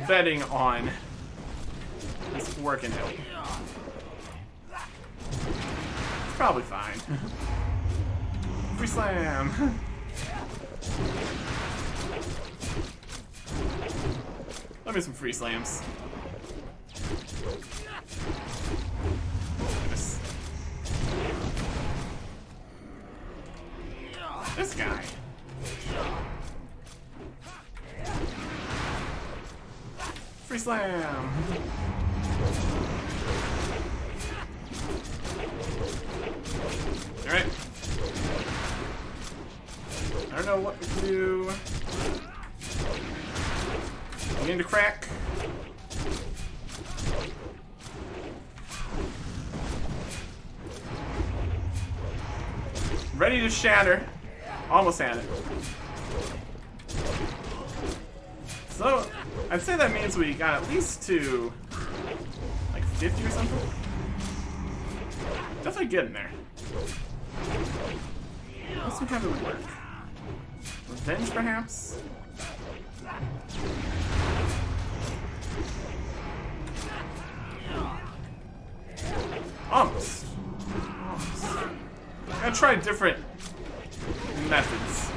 betting on this working out. It's probably fine. Free slam. Let me some free slams. Goodness. This guy. Free slam. Alright. I don't know what to do. Begin to crack. Ready to shatter. Almost had it. So, I'd say that means we got at least to like 50 or something. Definitely getting there. Let's see how it would work. Revenge, perhaps? Almost. I'm gonna try different methods.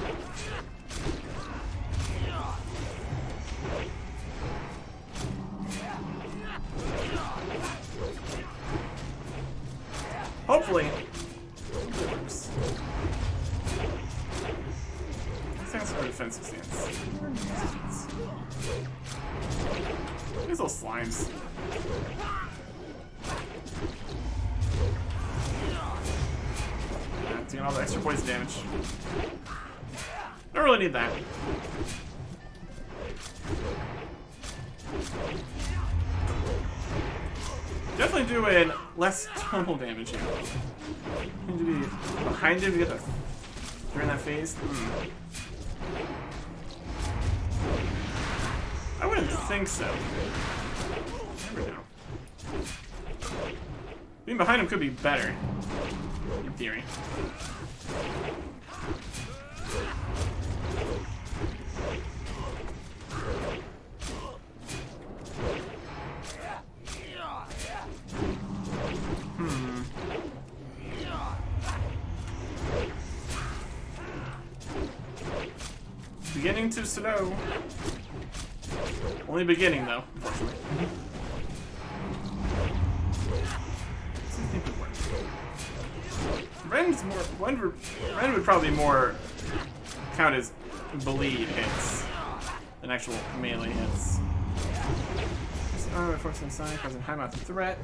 Hopefully, it works. Thanks for defensive stance. These little slimes. Doing all the extra poison damage. Don't really need that. Definitely doing less tumble damage here. Need to be behind him to get the during that phase. I wouldn't think so. Never know. Being behind him could be better, in theory. Beginning too slow. Only beginning though, unfortunately. Ren would probably more count as bleed hits than actual melee hits. Armor force inside causing high amount of threat.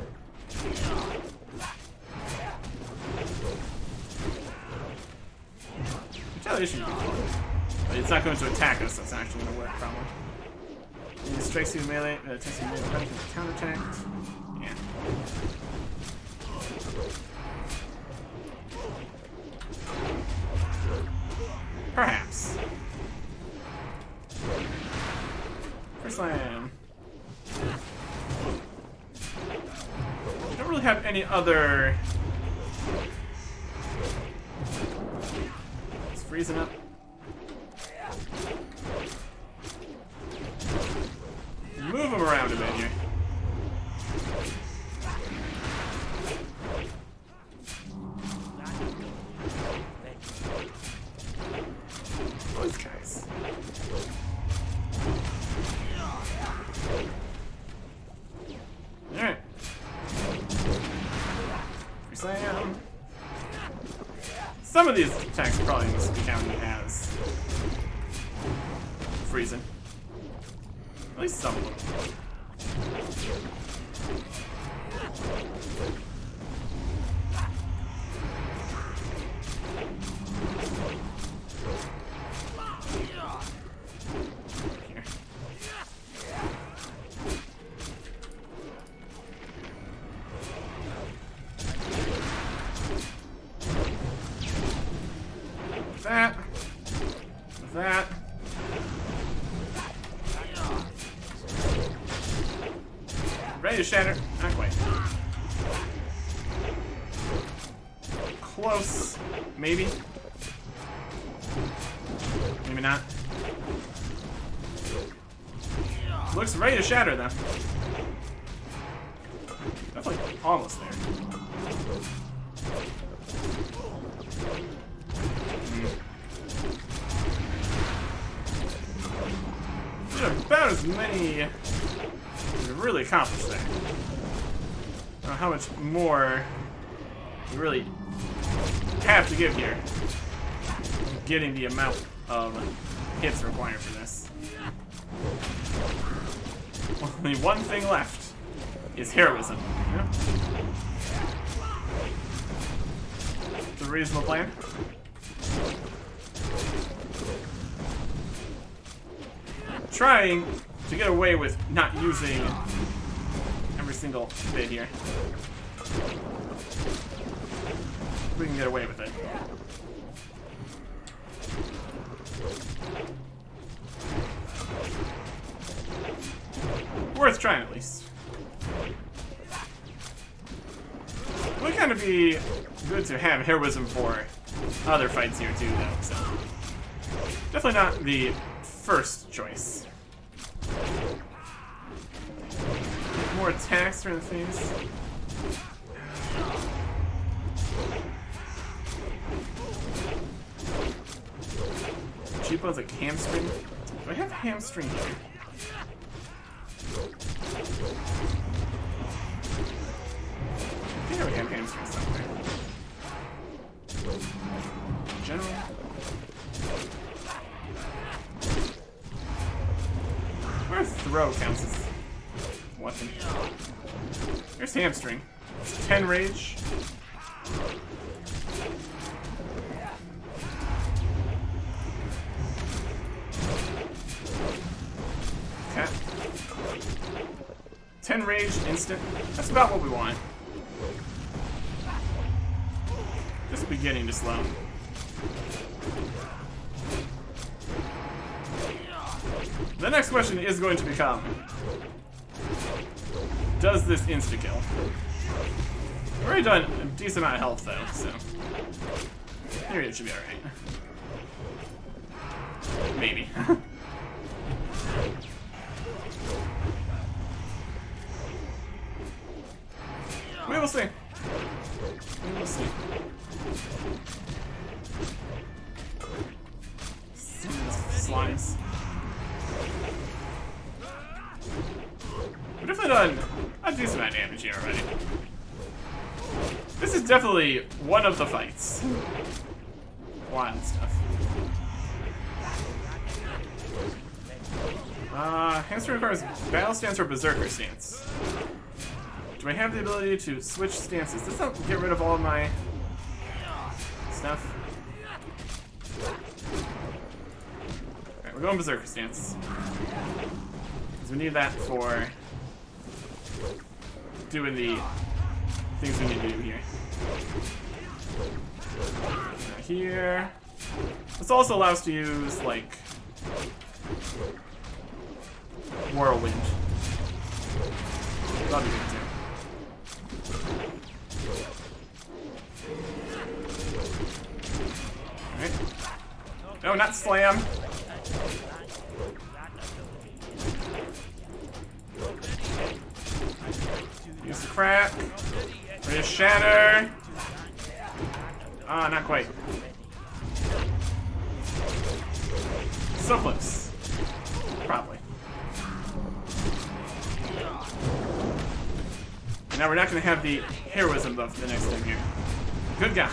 Retaliation would be fun. But it's not going to attack us, that's actually going to work probably. It strikes you melee, attacks you melee, counterattacked. Yeah. Perhaps. First slam. We don't really have any other. It's freezing up. Move him around a bit here. Those guys. Alright. Slam. Some of these attacks probably must be counted as freezing. At least some of them. Ready to shatter? Not quite. Close. Maybe. Maybe not. Looks ready to shatter though. Definitely almost there. Did about as many as we really accomplished there. I don't know how much more we really have to give here. Getting the amount of hits required for this. Only one thing left is heroism. Yeah. It's a reasonable plan. Trying to get away with not using every single bit here. We can get away with it. Worth trying at least. Would kind of be good to have heroism for other fights here too, though. So definitely not the first choice. More attacks for the face. Cheap one's like hamstring. Do I have hamstring here? I think I would have hamstring somewhere. General. Where throw counts as weapon. There's hamstring. It's 10 rage. Okay. 10 rage instant. That's about what we want. Just beginning to slow. The next question is going to become, does this insta-kill? I've already done a decent amount of health though, so maybe it should be alright. Maybe. We will see. We will see. Slimes. We've definitely done a decent amount of damage here already. This is definitely one of the fights. Wild stuff. Hamster requires battle stance or berserker stance. Do I have the ability to switch stances? Does that get rid of all of my stuff? Alright, we're going berserker stance. Because we need that for doing the things we need to do here. Here. This also allows us to use, like, whirlwind. That'll be good too. Alright. No, not slam. Use the crack. Ready to shatter. Ah, not quite. So close. Probably. And now we're not going to have the heroism buff the next time here. Good guy.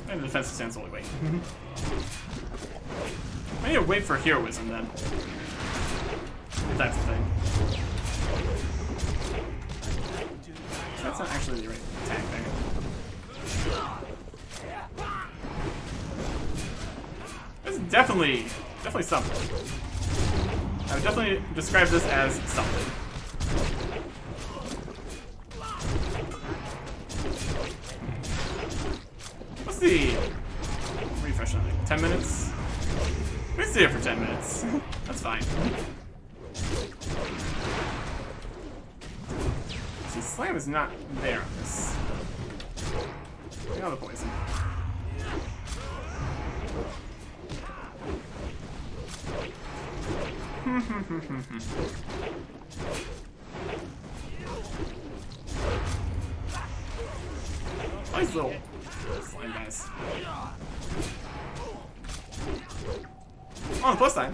And the defensive stance only wait. I need to wait for heroism then. If that's the thing. That's not actually the right attack there. This is definitely something. I would definitely describe this as something. see. Refresh on like 10 minutes. We can stay here for 10 minutes. That's fine. See, slam is not there on this. Take out the poison. Nice little slime guys. On the plus side,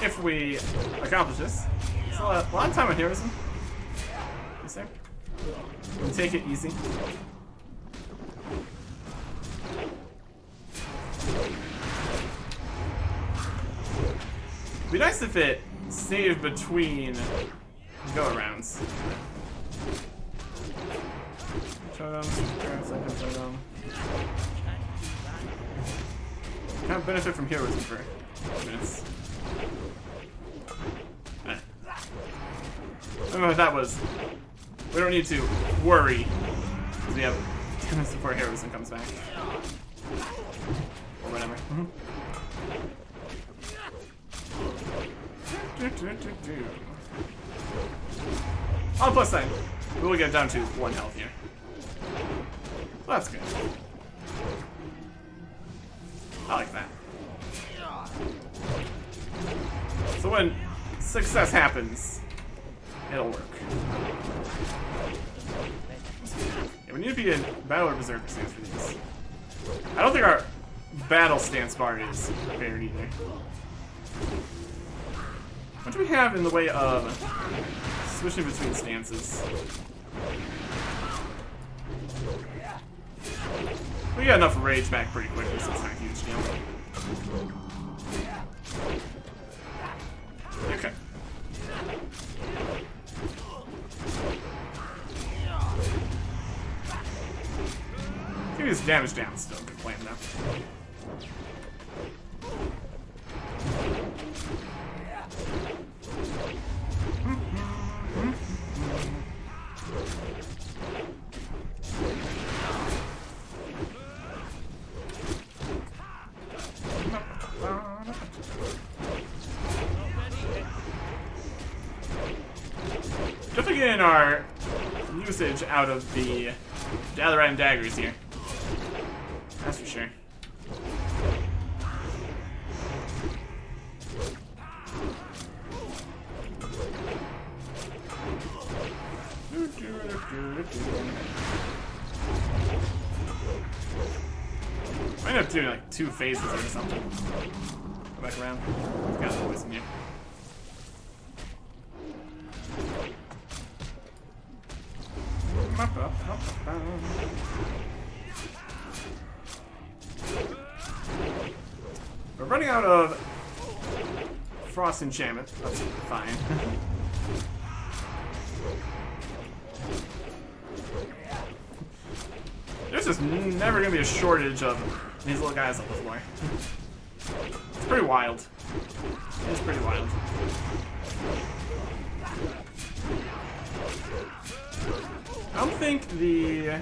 if we accomplish this, still a lot of time on heroism. Yes, sir. We take it easy. It'd be nice if it saved between go-arounds. Totem. Can't benefit from heroism for minutes. I don't know what that was. We don't need to worry because we have 10 minutes before heroism comes back. Or whatever. On the plus side, we will get down to 1 health here. Well, that's good. I like that. So when success happens, it'll work. Yeah, we need to be in battle or berserker stance for these. I don't think our battle stance bar is prepared either. What do we have in the way of switching between stances? We got enough rage back pretty quickly, so it's not a huge deal. Okay. Keep his damage down still. Good plan though. Definitely getting our usage out of the other item daggers here. That's for sure. I might end up doing like 2 phases or something. Go back around. Got the poison here. We're running out of Frost Enchantment. That's fine. There's just never gonna be a shortage of these little guys on the floor. It's pretty wild. It's pretty wild. I don't think the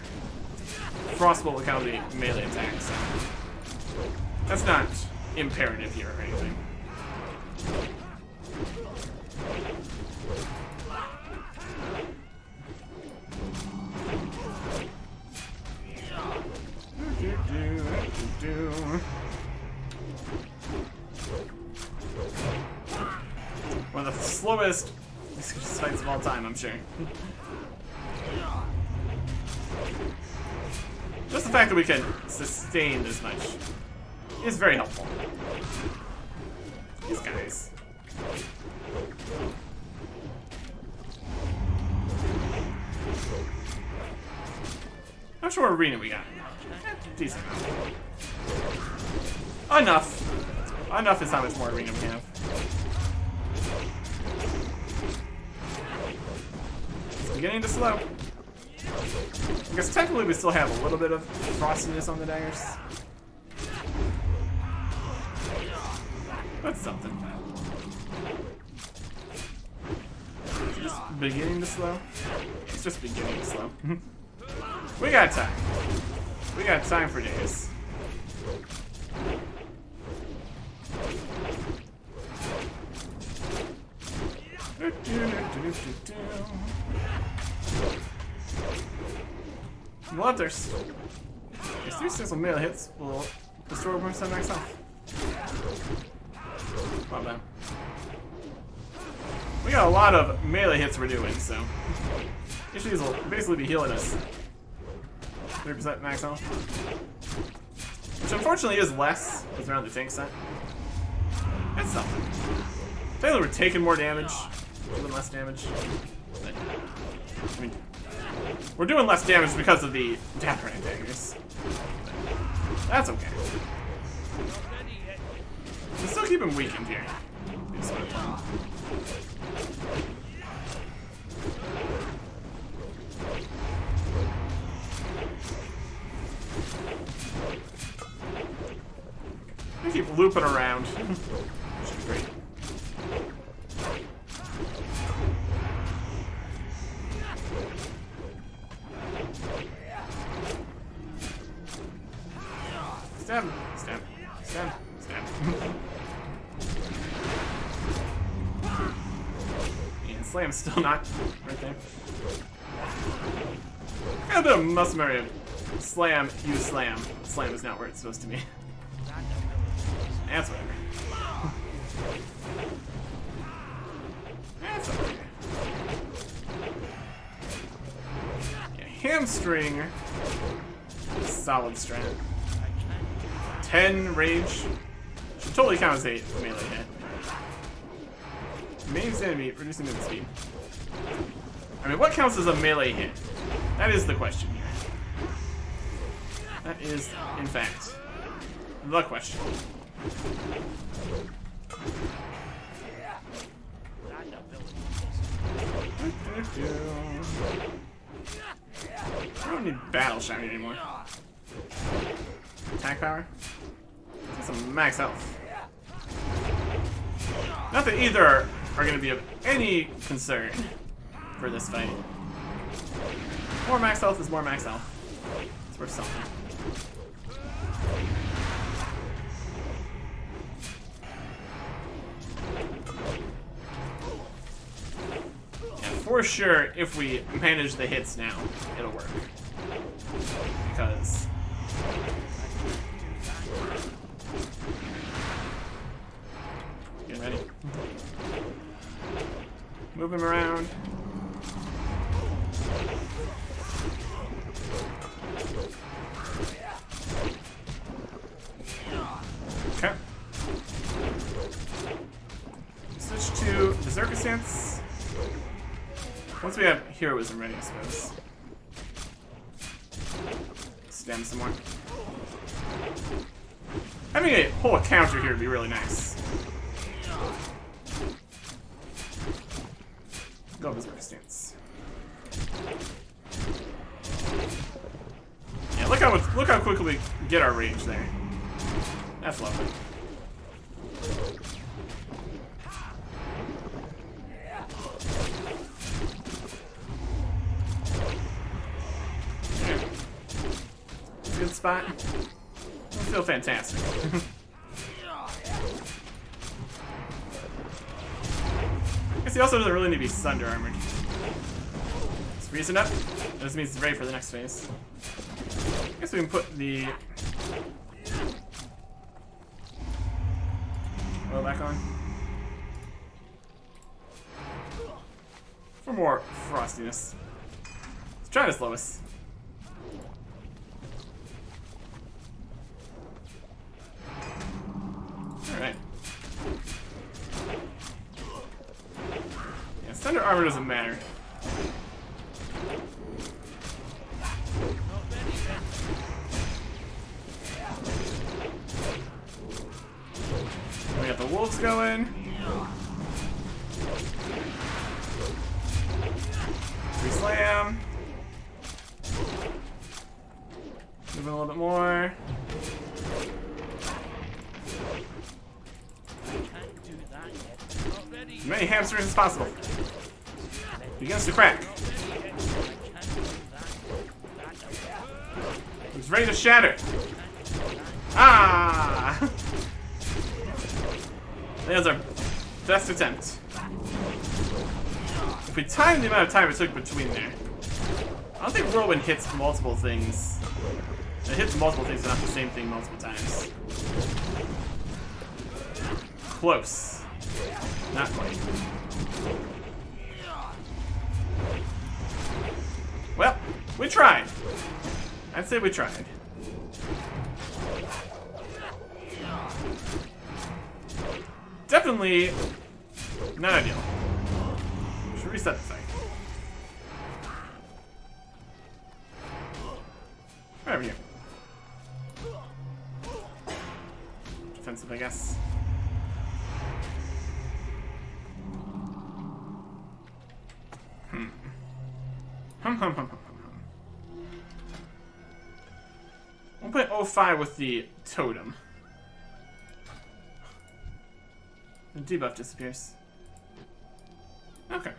Frostbolt will count the melee attacks, so that's not imperative here or anything. One of the slowest fights of all time, I'm sure. Just the fact that we can sustain this much is very helpful. These guys. How much more arena we got? Decent. Enough. Enough is how much more arena we have. It's beginning to slow. I guess technically we still have a little bit of frostiness on the daggers. That's something. It's just beginning to slow. It's just beginning to slow. We got time. We got time for days. Well, if there's 3 6 melee hits, will destroy 1% max health. Well then. We got a lot of melee hits we're doing, so each of these will basically be healing us 3% max health. Which unfortunately is less because they're on the tank set. That's something. Technically we're taking more damage, doing less damage. But, I mean, we're doing less damage because of the dapper daggers. That's okay. We still keep him weakened here. We keep looping around. Which is great. Stab, stab, stab, stab. And Slam's still not right there. Got a bit of muscle memory of Slam, use Slam. Slam is not where it's supposed to be. That's whatever. That's okay. Yeah, hamstring. Solid strat. 10 rage. Should totally count as a melee hit. Main enemy, reducing movement speed. I mean, what counts as a melee hit? That is the question here. That is, in fact, the question. I don't need battle shiny anymore. Attack power? That's some max health. Not that either are going to be of any concern for this fight. More max health is more max health. It's worth something. And for sure, if we manage the hits now, it'll work. Because get ready. Move him around. Okay. Switch to Berserker Stance. Once we have heroism ready, I suppose. Stem some more. Having a whole counter here would be really nice. Go Berserker Stance. Yeah, look how quickly we get our range there. That's lovely. Yeah. Good spot. I feel fantastic. I guess he also doesn't really need to be Thunder Armored. It's freezing up. That just means it's ready for the next phase. I guess we can put the oil back on. For more frostiness. Let's try this, Lois. Alright. Yeah, Thunder Armor doesn't matter. We got the wolves going. We slam. Moving a little bit more. As many hamstrings as possible. Begins to crack. It's ready to shatter. Ah! That was our best attempt. If we time the amount of time it took between there. I don't think Whirlwind hits multiple things. It hits multiple things, but not the same thing multiple times. Close. Not quite. Well, we tried. I'd say we tried. Definitely not ideal. Should reset the thing. Right over here. Defensive, I guess. Hum. 1.05 with the totem. The debuff disappears. Okay.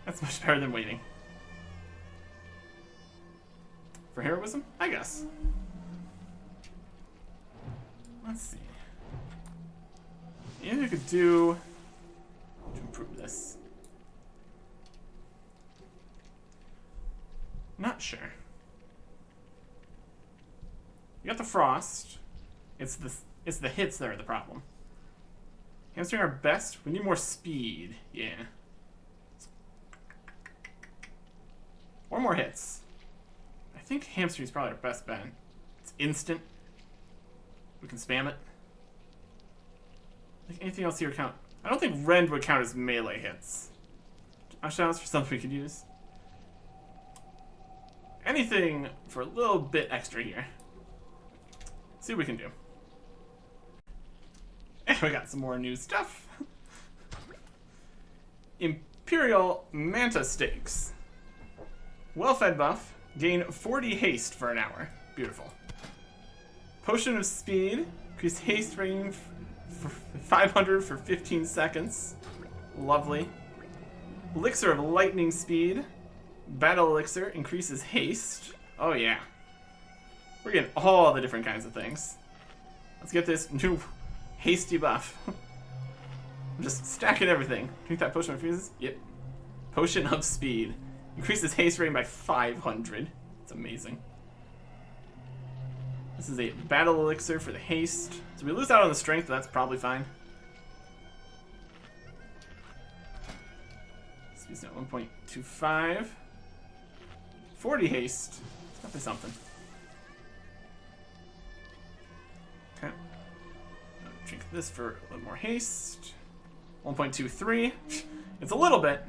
That's much better than waiting. For heroism? I guess. Let's see. Anything I could do to improve this? Not sure. You got the frost. It's the hits that are the problem. Hamstring our best. We need more speed. Yeah. Or more hits. I think hamstring is probably our best bet. It's instant. We can spam it. Like anything else here would count. I don't think rend would count as melee hits. Shoutouts for something we could use. Anything for a little bit extra here. See what we can do. And we got some more new stuff. Imperial Manta Steaks. Well-fed buff. Gain 40 haste for an hour. Beautiful. Potion of Speed. Increase haste rating for 500 for 15 seconds. Lovely. Elixir of Lightning Speed. Battle Elixir increases haste. Oh yeah. We're getting all the different kinds of things. Let's get this new hasty buff. I'm just stacking everything. Think that potion refuses? Yep. Potion of Speed. Increases haste rating by 500. It's amazing. This is a battle elixir for the haste. So we lose out on the strength, but that's probably fine. Speed's at 1.25. 40 haste. It's got to be something. Okay. Drink this for a little more haste. 1.23. It's a little bit.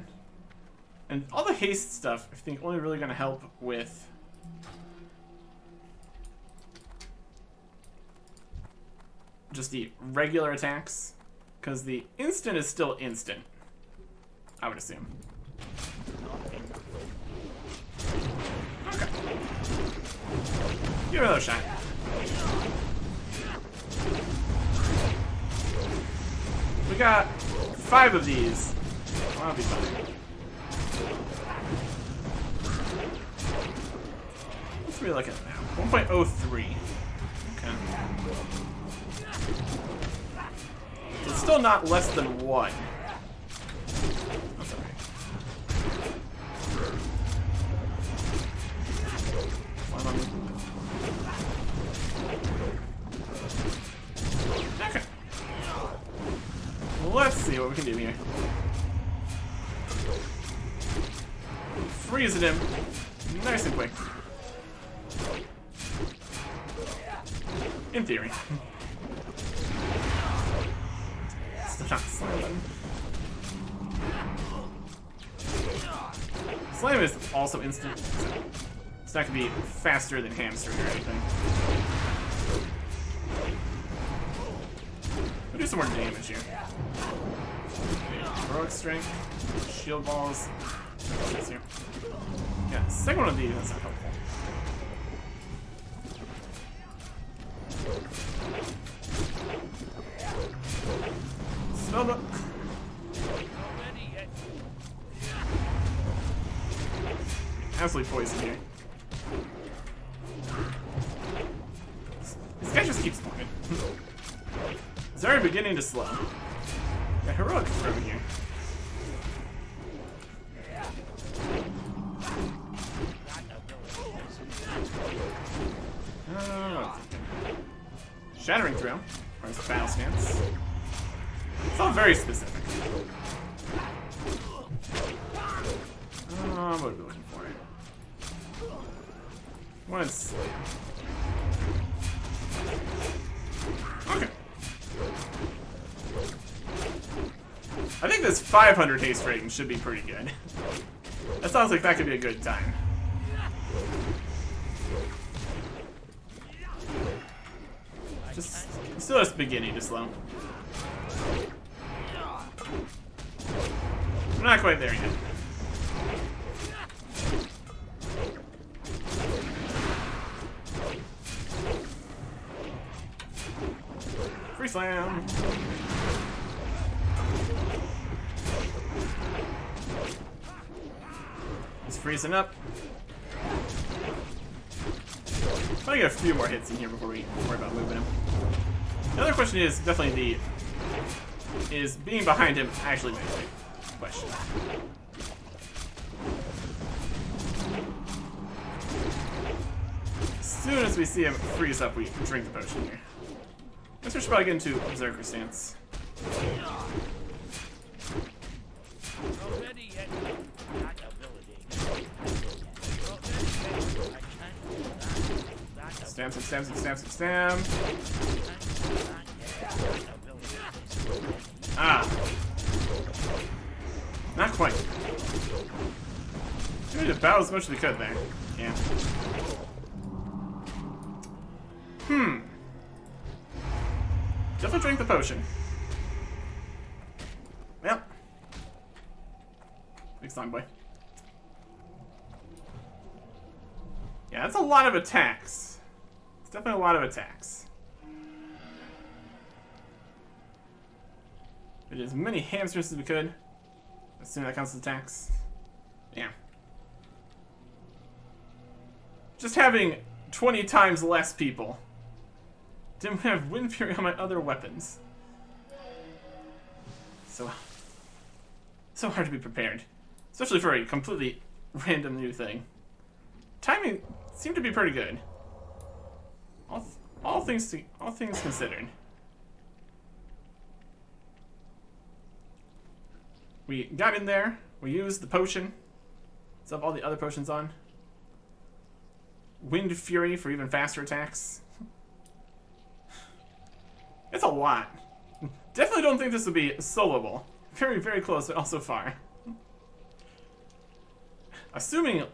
And all the haste stuff, I think, only really going to help with just the regular attacks. Because the instant is still instant, I would assume. Okay. Give it another shot. We got 5 of these. That'll be fine. What's we looking at now? 1.03. Okay. It's still not less than 1. That's alright. Okay. Let's see what we can do here. Freezing him. Nice and quick. In theory. Still not slamming. Slam is also instant, so it's not gonna be faster than hamstring or anything. We'll do some more damage here. Heroic strength, shield balls. What's this here? Yeah, second one of these, that's not helpful. Spellbook. absolutely poisoned here. This guy just keeps moving. It's already beginning to slow. A heroic throw here. Shattering throw. Or his battle stance. It's all very specific. What are we looking for? Once. Okay. I think this 500 haste rating should be pretty good. That sounds like that could be a good time. Just still just beginning to slow. I'm not quite there yet. Free slam. He's freezing up. I'll get a few more hits in here before we worry about moving him. The other question is definitely is being behind him actually my question. As soon as we see him freeze up, we drink the potion here. I guess we should probably get into Berserker stance. Stamp, stamp, stamp, stamp, stamp. Ah. Not quite. We need to battle as much as we could there. Yeah. Definitely drink the potion. Well. Big song boy. Yeah, that's a lot of attacks. It's definitely a lot of attacks. We did as many hamsters as we could. Assuming that counts as attacks. Yeah. Just having 20 times less people. Didn't have Wind Fury on my other weapons. So hard to be prepared. Especially for a completely random new thing. Timing seemed to be pretty good. All things considered. We got in there, we used the potion. Let's have all the other potions on. Wind Fury for even faster attacks. It's a lot. Definitely don't think this would be soloable. Very, very close, but also far. Assuming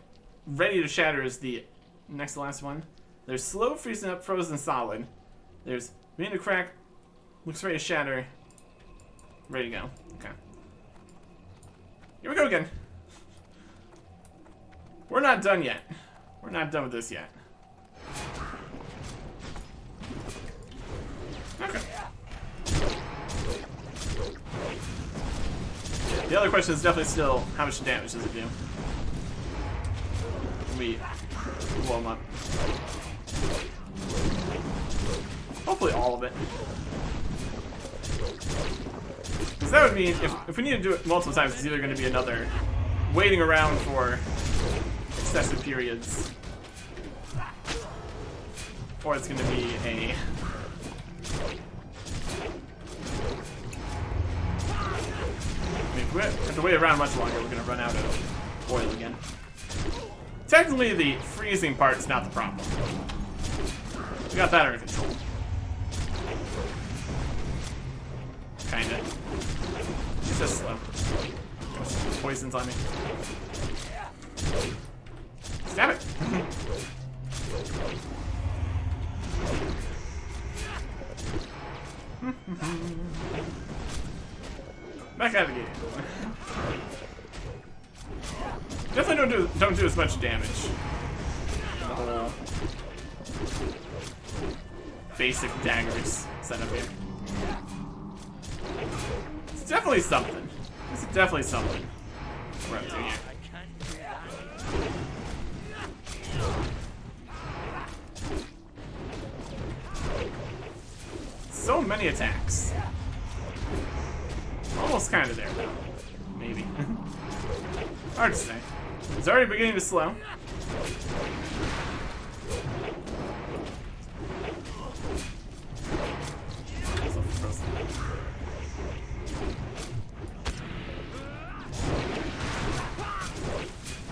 Ready to Shatter is the next to last one. There's Slow, Freezing Up, Frozen, Solid. There's Beginning to Crack, looks ready to shatter. Ready to go. Okay. Here we go again. We're not done yet. We're not done with this yet. Okay. The other question is definitely still how much damage does it do? We blow him up. Hopefully all of it. Because that would mean if we need to do it multiple times, it's either going to be another waiting around for excessive periods, or it's going to be a if we have to wait around much longer, we're going to run out of oil again. Technically, the freezing part's not the problem. We got that under control. Kinda. It's just slow. Poisons on me. Stab it! Back out of the gate. Definitely don't do as much damage. The whole basic daggers setup here. It's definitely something. It's definitely something we're up to here. many attacks. Almost kind of there, though. Maybe. Hard to say. It's already beginning to slow.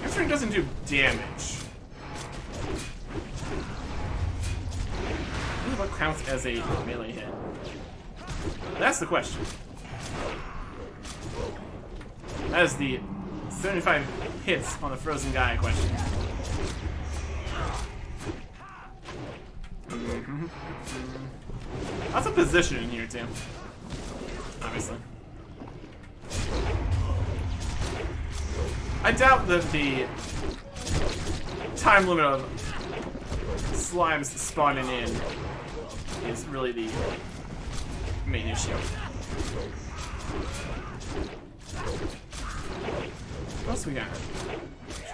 Answering doesn't do damage. What counts as a melee hit? That's the question. That is the 75 hits on the frozen guy question. Lots of position in here too. Obviously. I doubt that the time limit of slimes spawning in is really the main issue. What else we got?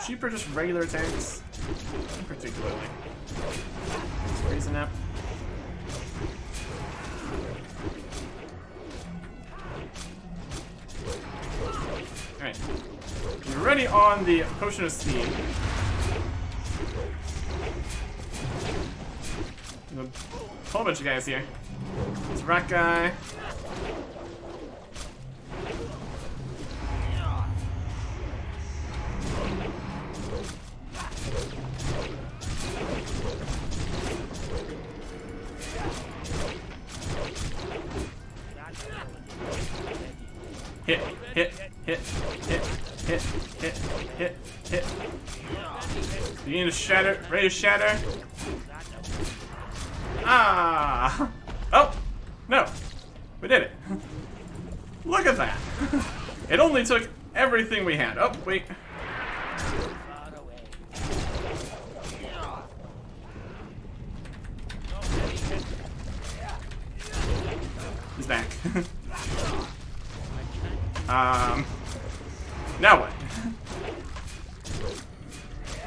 Cheaper, just regular attacks? Not particularly. Just raising up. Alright. We're ready on the Potion of Speed. A whole bunch of guys here. This rat guy. Hit, hit, hit, hit, hit, hit, hit, hit. Beginning to shatter, ready to shatter. Ah! Oh! No! We did it. Look at that! It only took everything we had. Oh, wait. He's back. Now what?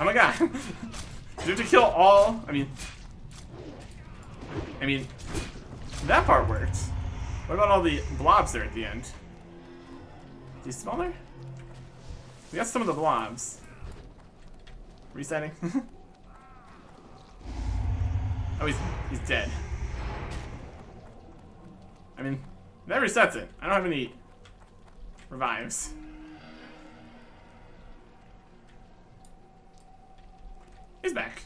Oh my god. Do you have to kill all? I mean, that part worked. What about all the blobs there at the end? Is he smaller? We got some of the blobs. Resetting. Oh, he's dead. I mean, that resets it. I don't have any revives. He's back.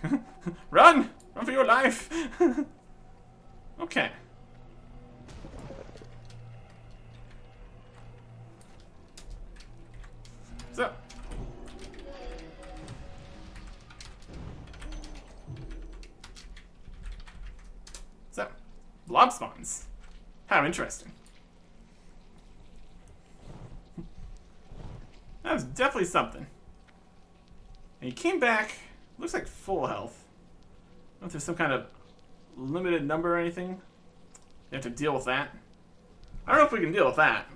Run! Run for your life! Okay. So, blob spawns. How interesting. That was definitely something. And he came back, looks like full health. I don't know if there's some kind of limited number or anything. You have to deal with that. I don't know if we can deal with that.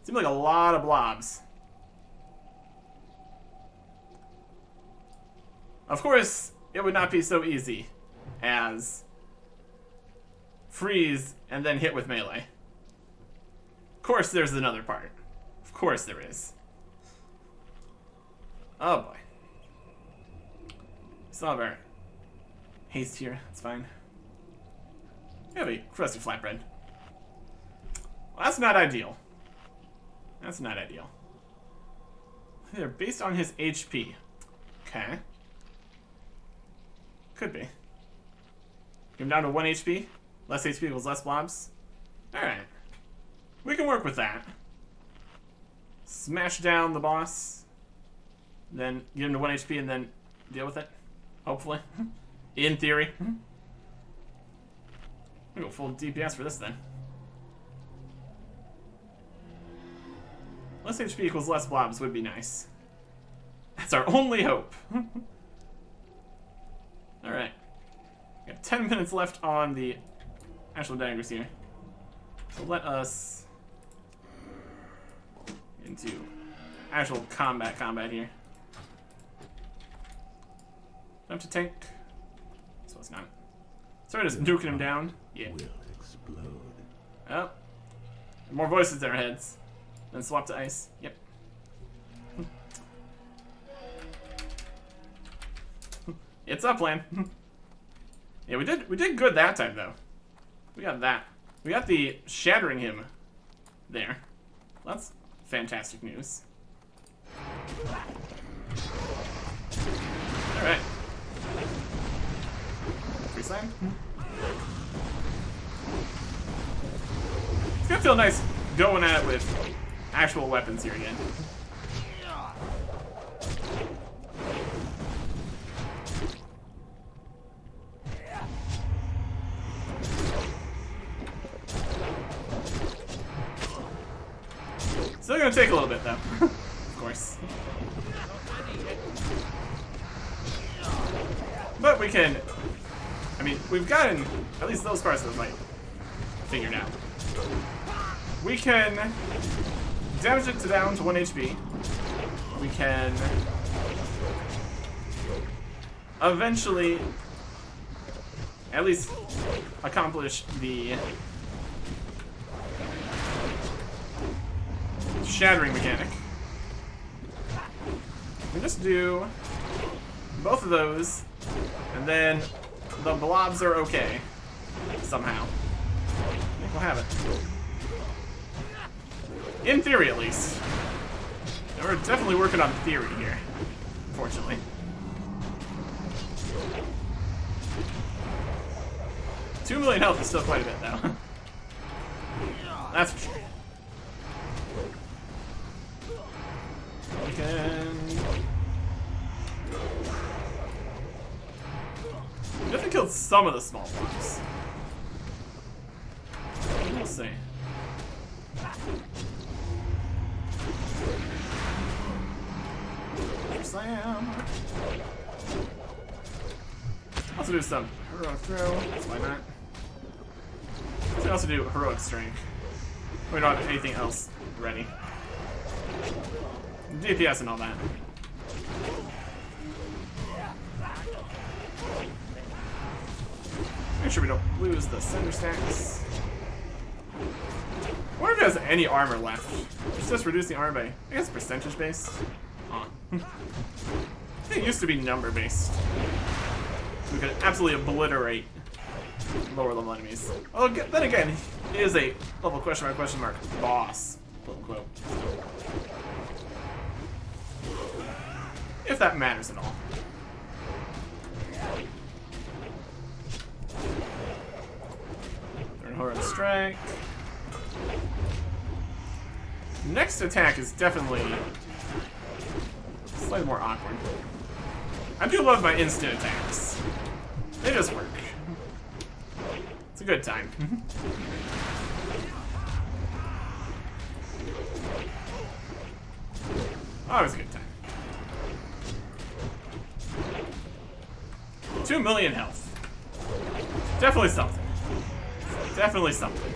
Seems like a lot of blobs. Of course, it would not be so easy as freeze and then hit with melee. Of course there's another part. Of course there is. Oh boy. Still have our haste here, that's fine. We have a crusty flatbread. Well, that's not ideal. That's not ideal. They're based on his HP. Okay. Could be. Get him down to 1 HP. Less HP equals less blobs. Alright. We can work with that. Smash down the boss. Then get him to 1 HP and then deal with it. Hopefully. In theory. I'm gonna go full DPS for this then. Less HP equals less blobs would be nice. That's our only hope. Alright. We have 10 minutes left on the actual daggers here. So let us into actual combat here. Time to tank. So it's not. Sorry, just nuking him down. Yeah. Will explode. Oh. More voices in our heads. Then swap to ice. Yep. It's upland. Yeah, we did good that time though. We got that. We got the shattering him there. That's fantastic news. Alright. Free slam. It's gonna feel nice going at it with actual weapons here again. Still gonna take a little bit though, of course. But we can, I mean, we've gotten at least those parts of the fight figured out. We can damage it to down to 1 HP. We can eventually at least accomplish the shattering mechanic. We just do both of those, and then the blobs are okay somehow. I think we'll have it. In theory, at least. And we're definitely working on theory here, unfortunately. $2 million health is still quite a bit, though. That's for sure. We can... We definitely killed some of the small blocks. We'll see. Slam. Also do some heroic throw. Why not? We can also do heroic strength. We don't have anything else ready. DPS and all that. Make sure we don't lose the center stacks. I wonder if it has any armor left. It's just reduce the armor by, I guess, percentage based. Huh. I think it used to be number based. We could absolutely obliterate lower level enemies. Oh, then again, he is a level question mark boss, quote unquote. If that matters at all. Turn Horror Strike. Next attack is definitely slightly more awkward. I do love my instant attacks. They just work. It's a good time. Always a good time. 2 million health. Definitely something. Definitely something.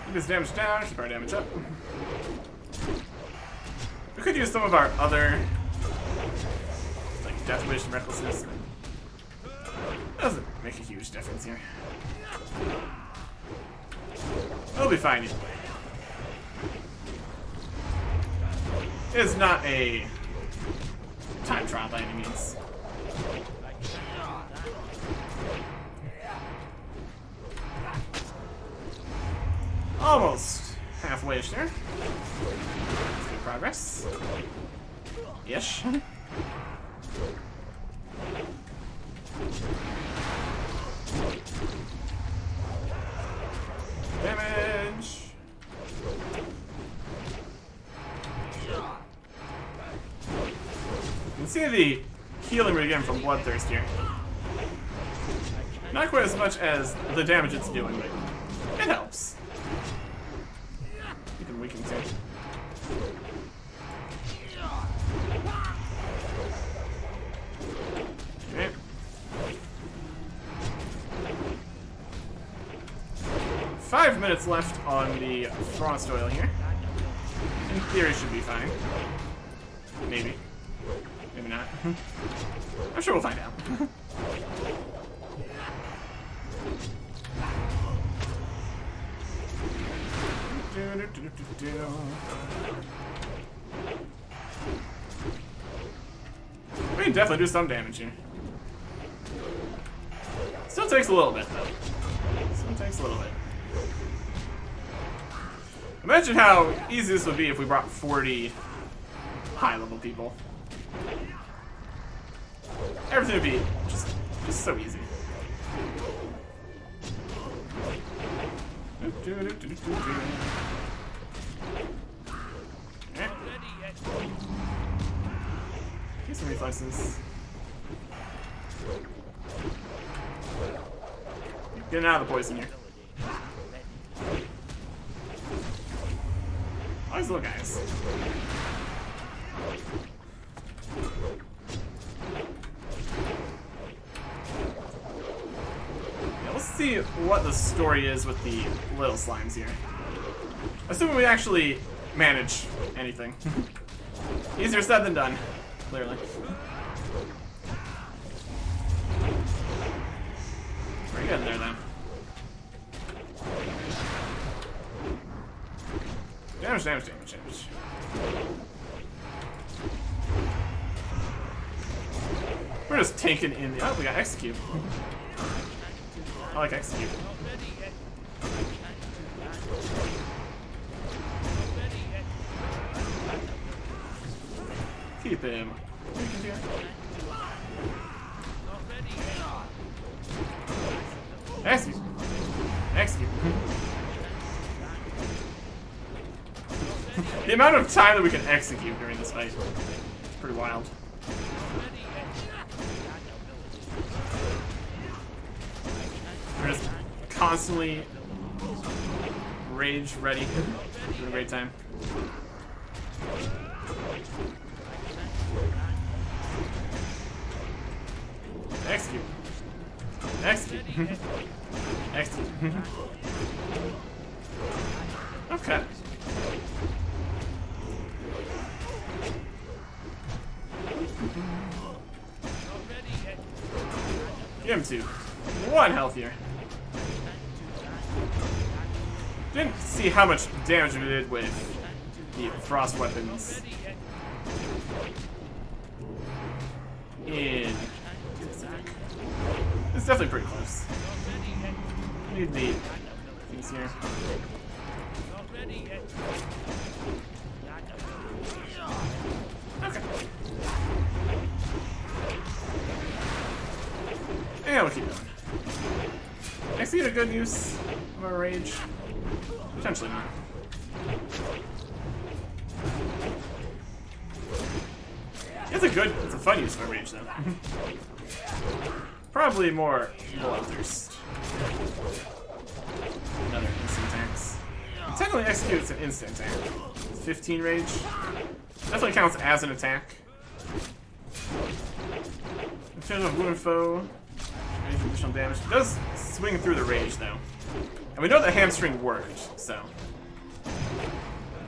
Keep his damage down, keep our damage up. We could use some of our other, like, Death Wish and Recklessness. Doesn't make a huge difference here. We'll be fine either way. It's not a time trial by any means. Almost halfway-ish there. Good progress. Ish. Damage. You can see the healing we're getting from Bloodthirst here. Not quite as much as the damage it's doing, but it helps. You can weaken too. Okay. 5 minutes left on the frost oil here. In theory, should be fine. Maybe. Maybe not. I'm sure we'll find out. We can definitely do some damage here. Still takes a little bit, though. Still takes a little bit. Imagine how easy this would be if we brought 40 high-level people. Everything would be just so easy. Get some reflexes. Getting out of the poison here. Oh, these little guys. Yeah, let's see what the story is with the little slimes here. Assuming we actually manage anything. Easier said than done, clearly. We're getting there then. Damage, damage, damage, damage. We're just tanking in the... Oh, we got execute. I like execute. Keep him. Execute. Execute. The amount of time that we can execute during this fight is pretty wild. We're just constantly rage ready. Doing a great time. Execute. Execute. Execute. Okay. Give him 2. 1 health here. Didn't see how much damage we did with the frost weapons in... It's definitely pretty close. Need the things here. Okay. And we'll keep going. Execute a good use of our rage. Potentially not. It's a fun use of our rage though. Probably more bloodthirst. Another instant attacks. And technically executes an instant attack. 15 rage. Definitely counts as an attack. In terms of wound foe, additional damage. It does swing through the rage though. And we know that hamstring worked, so.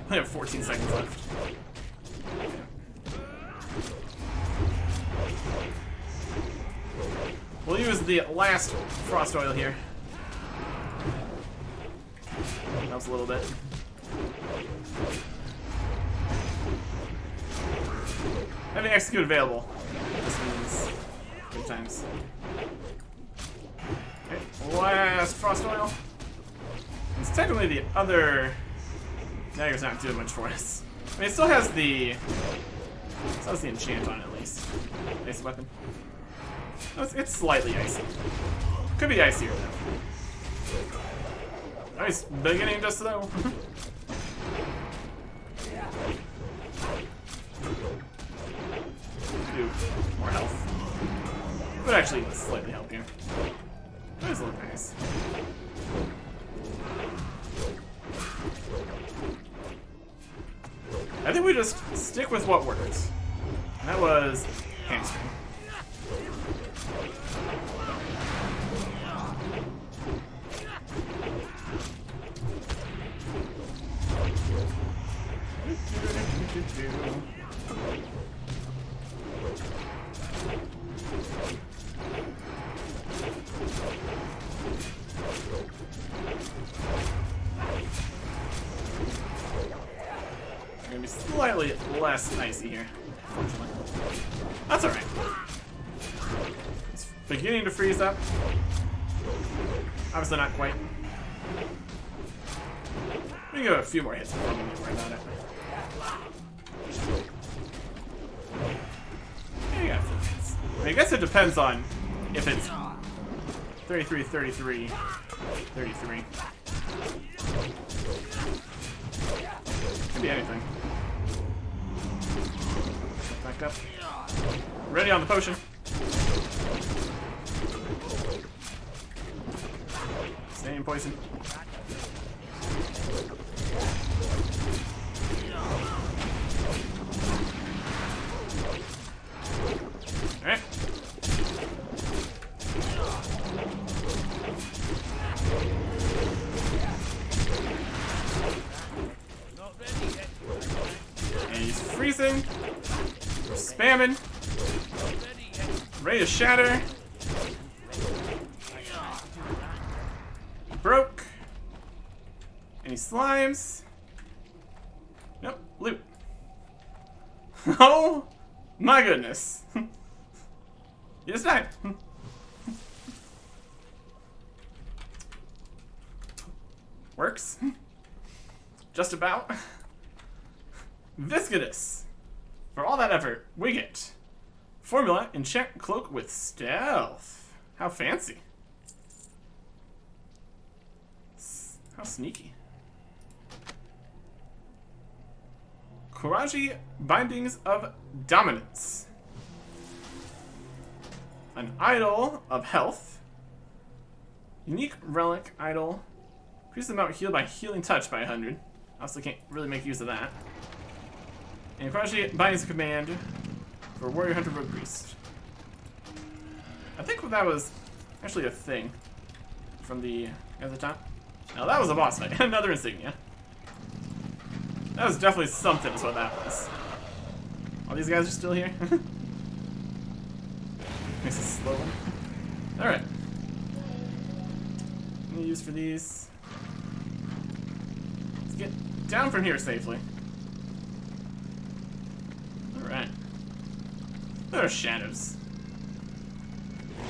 We have 14 seconds left. We'll use the last frost oil here. Helps a little bit. Having execute available. This means good times. Okay, last frost oil. It's technically the other dagger's not doing much for us. I mean, it still has the enchant on it at least. Ice weapon. It's slightly icy. Could be icier though. Nice beginning just though. Do more health. But actually slightly help here. Those look nice. I think we just stick with what worked. And that was hamstring. definitely less icy here, unfortunately. That's alright. It's beginning to freeze up. Obviously not quite. We can go a few more hits before we need to worry about it. Yeah, you got a few hits. I guess it depends on if it's 33, 33, 33. Could be anything. Back up. Ready on the potion. Same poison. Alright. And he's freezing. We're spamming. Ready to shatter. Broke. Any slimes? Nope. Loot. Oh my goodness. You just died. Works. Just about. Viscous. For all that effort, we get formula enchant cloak with stealth. How fancy. How sneaky. Kuraji Bindings of Dominance. An idol of health. Unique relic idol. Increase the amount healed by healing touch by 100. Also can't really make use of that. And Kuraji Bindings of Command for Warrior Hunter Rogue Priest. I think that was actually a thing from the at the top. Now that was a boss fight. Another insignia. That was definitely something is what that was. All these guys are still here. Makes it slow. Alright. Any use for these? Let's get down from here safely. Alright. There are shadows.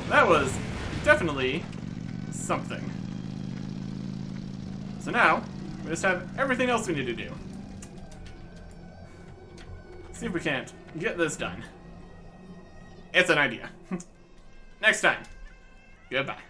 That was definitely something. So now, we just have everything else we need to do. See if we can't get this done. It's an idea. Next time. Goodbye.